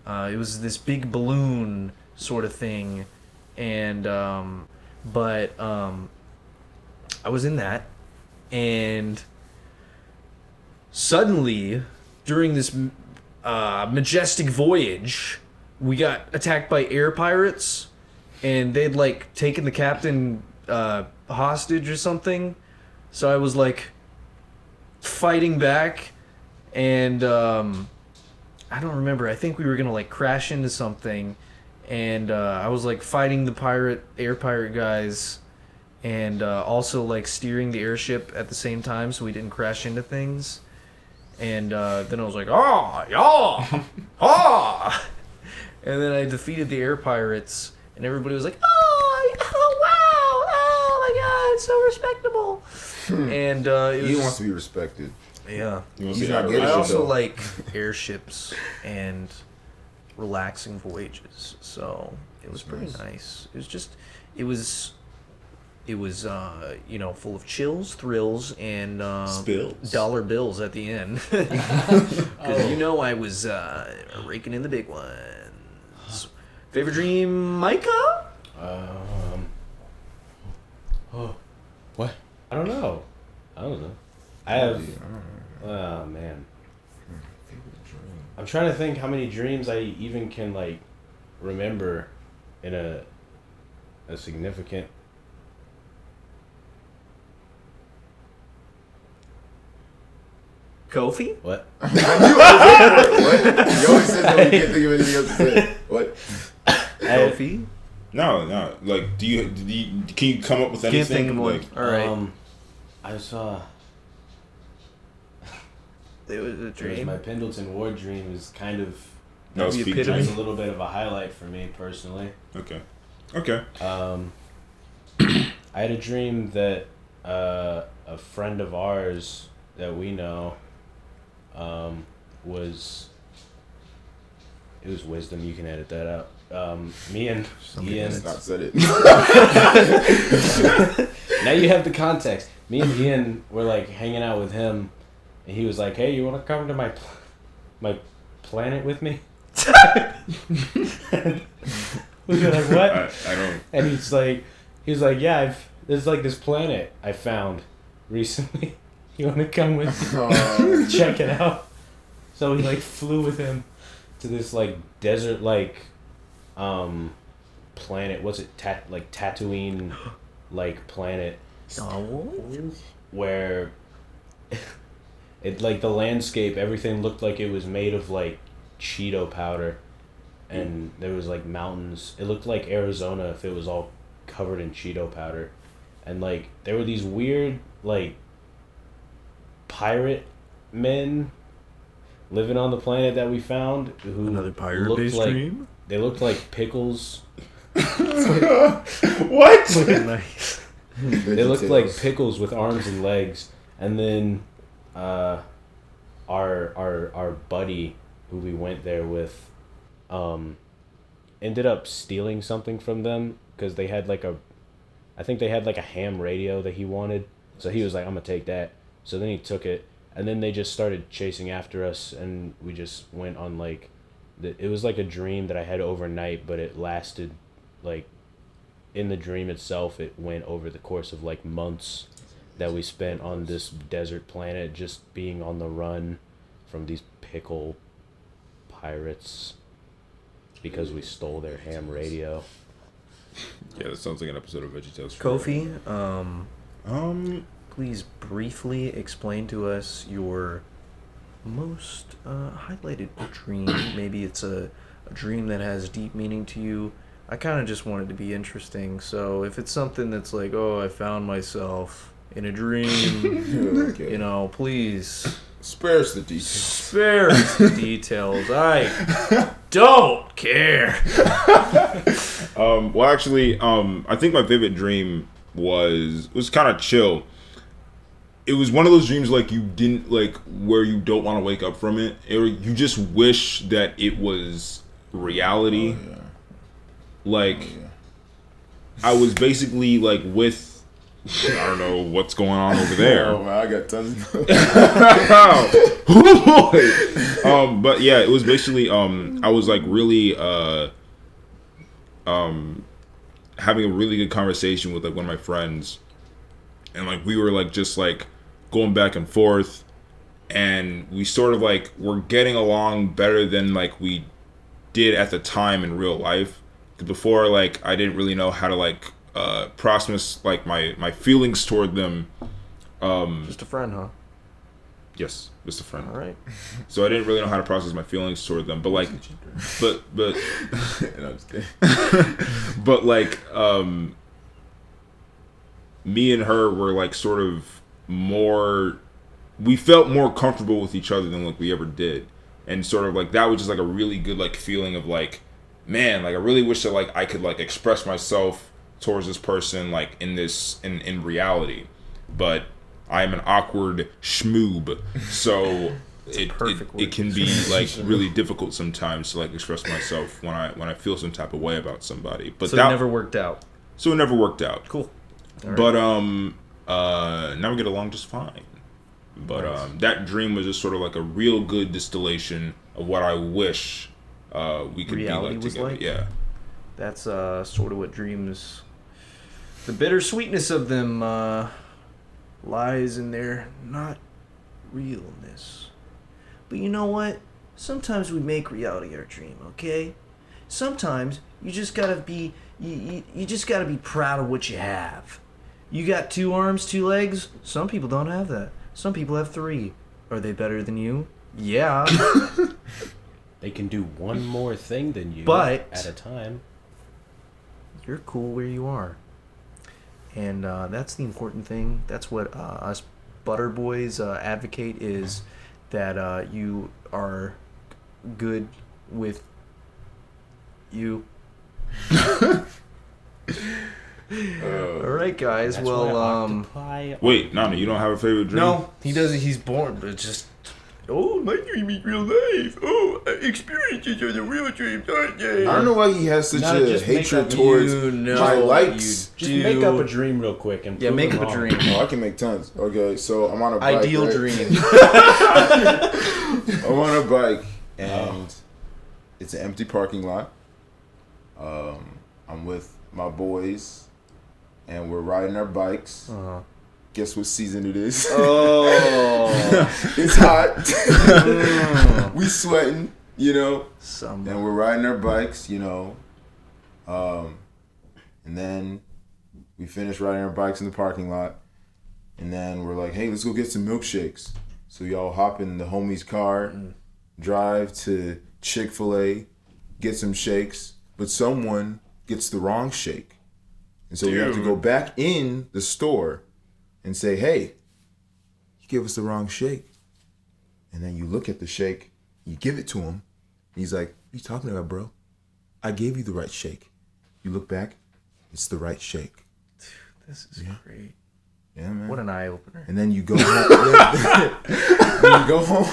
S3: it was this big balloon sort of thing. And, but I was in that. And suddenly, during this majestic voyage, we got attacked by air pirates. And they'd, like, taken the captain hostage or something. So I was, like, fighting back. And I don't remember. I think we were going to, like, crash into something. And I was, like, fighting the air pirate guys. And also, like, steering the airship at the same time so we didn't crash into things. And then I was like, "Ah, yeah, ah!" And then I defeated the air pirates. And everybody was like, oh wow, oh my god, it's so respectable. And
S4: he wants to be respected.
S3: Yeah.
S4: He's not getting
S3: I also
S4: though.
S3: like airships and relaxing voyages, so it was pretty nice. It was full of chills, thrills, and
S1: Spills.
S3: dollar bills at the end. Because I was raking in the big ones. Favorite dream, Micah?
S2: What? I don't know. I have. Oh man. I'm trying to think how many dreams I even can like remember in a significant.
S3: Kofi?
S2: What?
S4: What? You always said that we can't think of anything else to say. What?
S3: Kofi?
S1: No. Like, can you come up with anything?
S3: Can't think of one.
S1: Like,
S3: All right.
S2: I saw.
S3: It was a dream.
S2: My Pendleton Ward dream is kind of.
S1: that was
S3: the
S1: feet
S3: epitome.
S2: That's
S1: dream.
S2: a little bit of a highlight for me personally.
S1: Okay.
S2: I had a dream that a friend of ours that we know was. It was wisdom. You can edit that out. Me and Ian.
S4: Stop said it.
S2: Now you have the context. Me and Ian were like hanging out with him, and he was like, "Hey, you want to come to my planet with me?" We were like, "What?"
S1: I don't.
S2: And he was like, "Yeah, there's like this planet I found recently. You want to come with me? Check it out." So we like flew with him to this like desert like planet. What's it? Tatooine like planet. Where it like the landscape, everything looked like it was made of like Cheeto powder, and there was like mountains. It looked like Arizona if it was all covered in Cheeto powder, and like there were these weird like pirate men living on the planet that we found who
S3: Another pirate-based
S2: looked like,
S3: dream?
S2: They looked like pickles.
S1: What?
S3: Nice.
S2: They looked like pickles with arms and legs, and then our buddy who we went there with ended up stealing something from them because they had like I think they had like a ham radio that he wanted, so he was like, "I'm gonna take that." So then he took it, and then they just started chasing after us, and we just went on like it was like a dream that I had overnight, but it lasted like. In the dream itself, it went over the course of like months that we spent on this desert planet just being on the run from these pickle pirates because we stole their ham radio.
S1: Yeah, that sounds like an episode of VeggieTales.
S3: Kofi,
S5: Please briefly explain to us your most highlighted dream. Maybe it's a dream that has deep meaning to you.
S3: I kind of just want it to be interesting. So if it's something that's like, oh, I found myself in a dream,
S4: Okay.
S3: you know, please
S4: Spare us the details.
S3: spare us the details. I don't care.
S1: Well, actually, I think my vivid dream was kind of chill. It was one of those dreams like you didn't like where you don't want to wake up from it, or you just wish that it was reality.
S4: Oh, yeah.
S1: Like, I was basically like with, I don't know what's going on over there.
S4: Oh man, I got tons of
S1: But yeah, it was basically I was like really having a really good conversation with like one of my friends, and like we were like just like going back and forth, and we sort of like were getting along better than like we did at the time in real life. 'Cause before, like, I didn't really know how to like process like my feelings toward them.
S3: Just a friend, huh?
S1: Yes, just a friend.
S3: All right.
S1: So I didn't really know how to process my feelings toward them, but like, but
S4: no, I'm just kidding.
S1: but like, me and her were like sort of more, we felt more comfortable with each other than like we ever did, and sort of like that was just like a really good like feeling of like, man, like I really wish that like I could like express myself towards this person like in reality, but I am an awkward schmoob, so it can be like really difficult sometimes to like express myself when I feel some type of way about somebody. But
S3: So
S1: that
S3: it never worked out.
S1: So it never worked out.
S3: Cool. All right.
S1: But now we get along just fine. But
S3: Nice.
S1: that dream was just sort of like a real good distillation of what I wish we could
S3: Reality
S1: be like
S3: was
S1: together.
S3: like?
S1: Yeah.
S3: That's sort of what dreams. The bittersweetness of them lies in their not realness. But you know what? Sometimes we make reality our dream, okay? Sometimes you just gotta be you just gotta be proud of what you have. You got 2 arms, 2 legs? Some people don't have that. Some people have 3. Are they better than you? Yeah.
S2: They can do one more thing than you,
S3: But-
S2: at a time.
S3: You're cool where you are. And that's the important thing. That's what us butter boys advocate, is that you are good with you. All right, guys.
S2: That's why
S3: well,
S2: octopi
S1: Wait, Nana, you don't have a favorite dream?
S3: no, he doesn't. He's born, but just. Oh, my dream is real life. Oh, experiences are the real dreams, aren't they?
S4: I don't know why he has such
S2: No,
S4: a
S2: just make
S4: hatred
S2: up-
S4: towards
S3: You know
S4: my
S3: you
S4: likes.
S2: Just
S3: do.
S2: make up a dream real quick and
S3: Yeah,
S2: prove
S3: make
S2: them
S3: up a
S2: wrong.
S3: dream.
S4: Oh, I can make tons. Okay, so I'm on a bike.
S3: Ideal
S4: right?
S3: dream.
S4: I'm on a bike and it's an empty parking lot. I'm with my boys and we're riding our bikes.
S3: Uh-huh.
S4: Guess what season it is?
S3: Oh.
S4: It's hot. We sweating, you know,
S3: Some.
S4: and we're riding our bikes, you know. And then we finish riding our bikes in the parking lot. And then we're like, hey, let's go get some milkshakes. So we all hop in the homie's car, drive to Chick-fil-A, get some shakes, but someone gets the wrong shake. And so we have to go back in the store and say, hey, you gave us the wrong shake. And then you look at the shake, you give it to him, and he's like, what are you talking about, bro? I gave you the right shake. You look back, it's the right shake.
S3: This is great.
S4: Yeah, man.
S3: What an eye opener.
S4: And then you go home. Then you go home.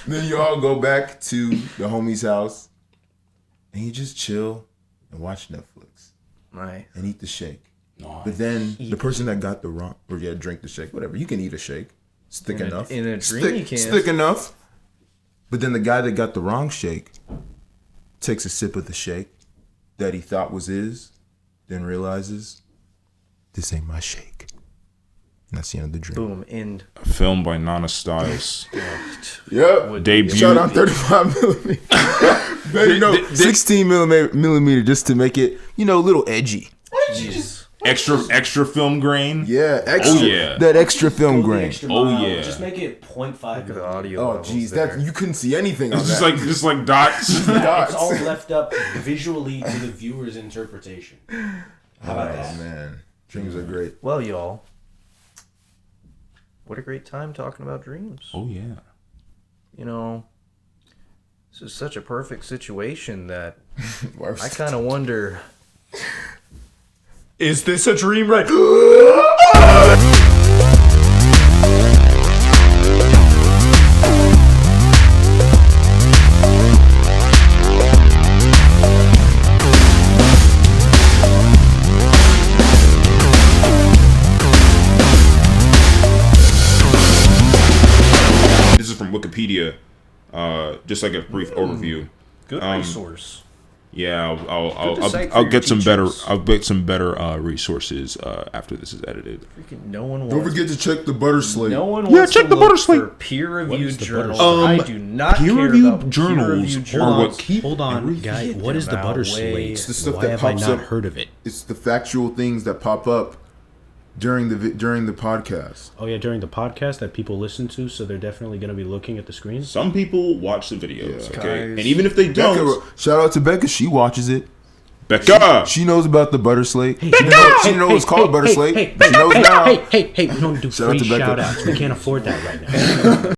S4: Then you all go back to the homie's house, and you just chill and watch Netflix
S3: Nice.
S4: and eat the shake.
S2: No.
S4: But then the person that got the wrong, or yeah, drink the shake, whatever. You can eat a shake. It's thick enough.
S3: In a dream,
S4: thick,
S3: you can.
S4: It's thick enough. But then the guy that got the wrong shake takes a sip of the shake that he thought was his, then realizes this ain't my shake. And that's the end of the dream.
S3: Boom. End.
S1: A film by Nana Styles.
S4: Yep.
S1: Debut.
S4: Shot on 35 millimeter. Better know, 16 millimeter just to make it, you know, a little edgy.
S3: Jeez.
S1: extra film grain.
S4: Yeah, extra.
S1: Oh, yeah.
S4: That extra film
S2: Go the
S4: grain.
S2: extra
S1: Oh,
S2: mile.
S1: yeah.
S2: Just make it 0.5.
S3: Look at the
S2: millimeter.
S3: audio.
S4: Oh
S3: levels
S4: jeez,
S3: there.
S4: that you couldn't see anything on
S1: It's
S4: that.
S1: just like dots.
S2: Yeah,
S4: Dots.
S2: it's all left up visually to the viewer's interpretation. How about that?
S4: Man, dreams are great.
S3: Well, y'all, what a great time talking about dreams.
S1: Oh yeah.
S3: You know, this is such a perfect situation that
S4: Worst.
S3: I kind of wonder, is this a dream right?
S1: This is from Wikipedia. Just like a brief overview.
S3: Good resource.
S1: Yeah,
S3: Good to cite for
S1: I'll
S3: your
S1: get some better.
S3: teachers.
S1: I'll get some better resources after this is edited.
S3: Freaking no one
S4: Don't
S3: wants.
S4: forget to check the butter slate.
S3: No one wants
S1: check
S3: to
S1: the
S3: look
S1: butter slate.
S3: for peer-reviewed
S2: is the
S3: journals.
S2: butter
S1: slate?
S3: I do not care
S1: Peer-reviewed
S3: about
S1: journals
S3: peer-reviewed
S1: are what
S3: journals.
S1: keep
S2: Hold on,
S1: everything.
S2: guy.
S3: Get
S2: What is the
S3: them
S2: butter
S3: out
S2: slate?
S3: way.
S4: It's the stuff
S2: Why
S4: that
S2: have I
S4: pops
S2: not
S4: up.
S2: heard of it?
S4: It's the factual things that pop up during the podcast.
S2: Oh yeah, during the podcast that people listen to, so they're definitely going to be looking at the screens.
S1: Some people watch the videos,
S4: Yeah.
S1: okay,
S3: Guys.
S1: and even if they don't,
S4: Becca, shout out to Becca. She watches it.
S1: Becca.
S4: She knows about the butter slate. She
S2: Becca!
S4: didn't know it's called butter slate.
S2: Hey,
S4: She knows now.
S2: hey, we don't do
S4: Shout out
S2: free
S4: to Becca.
S2: shout outs. We can't afford that right now.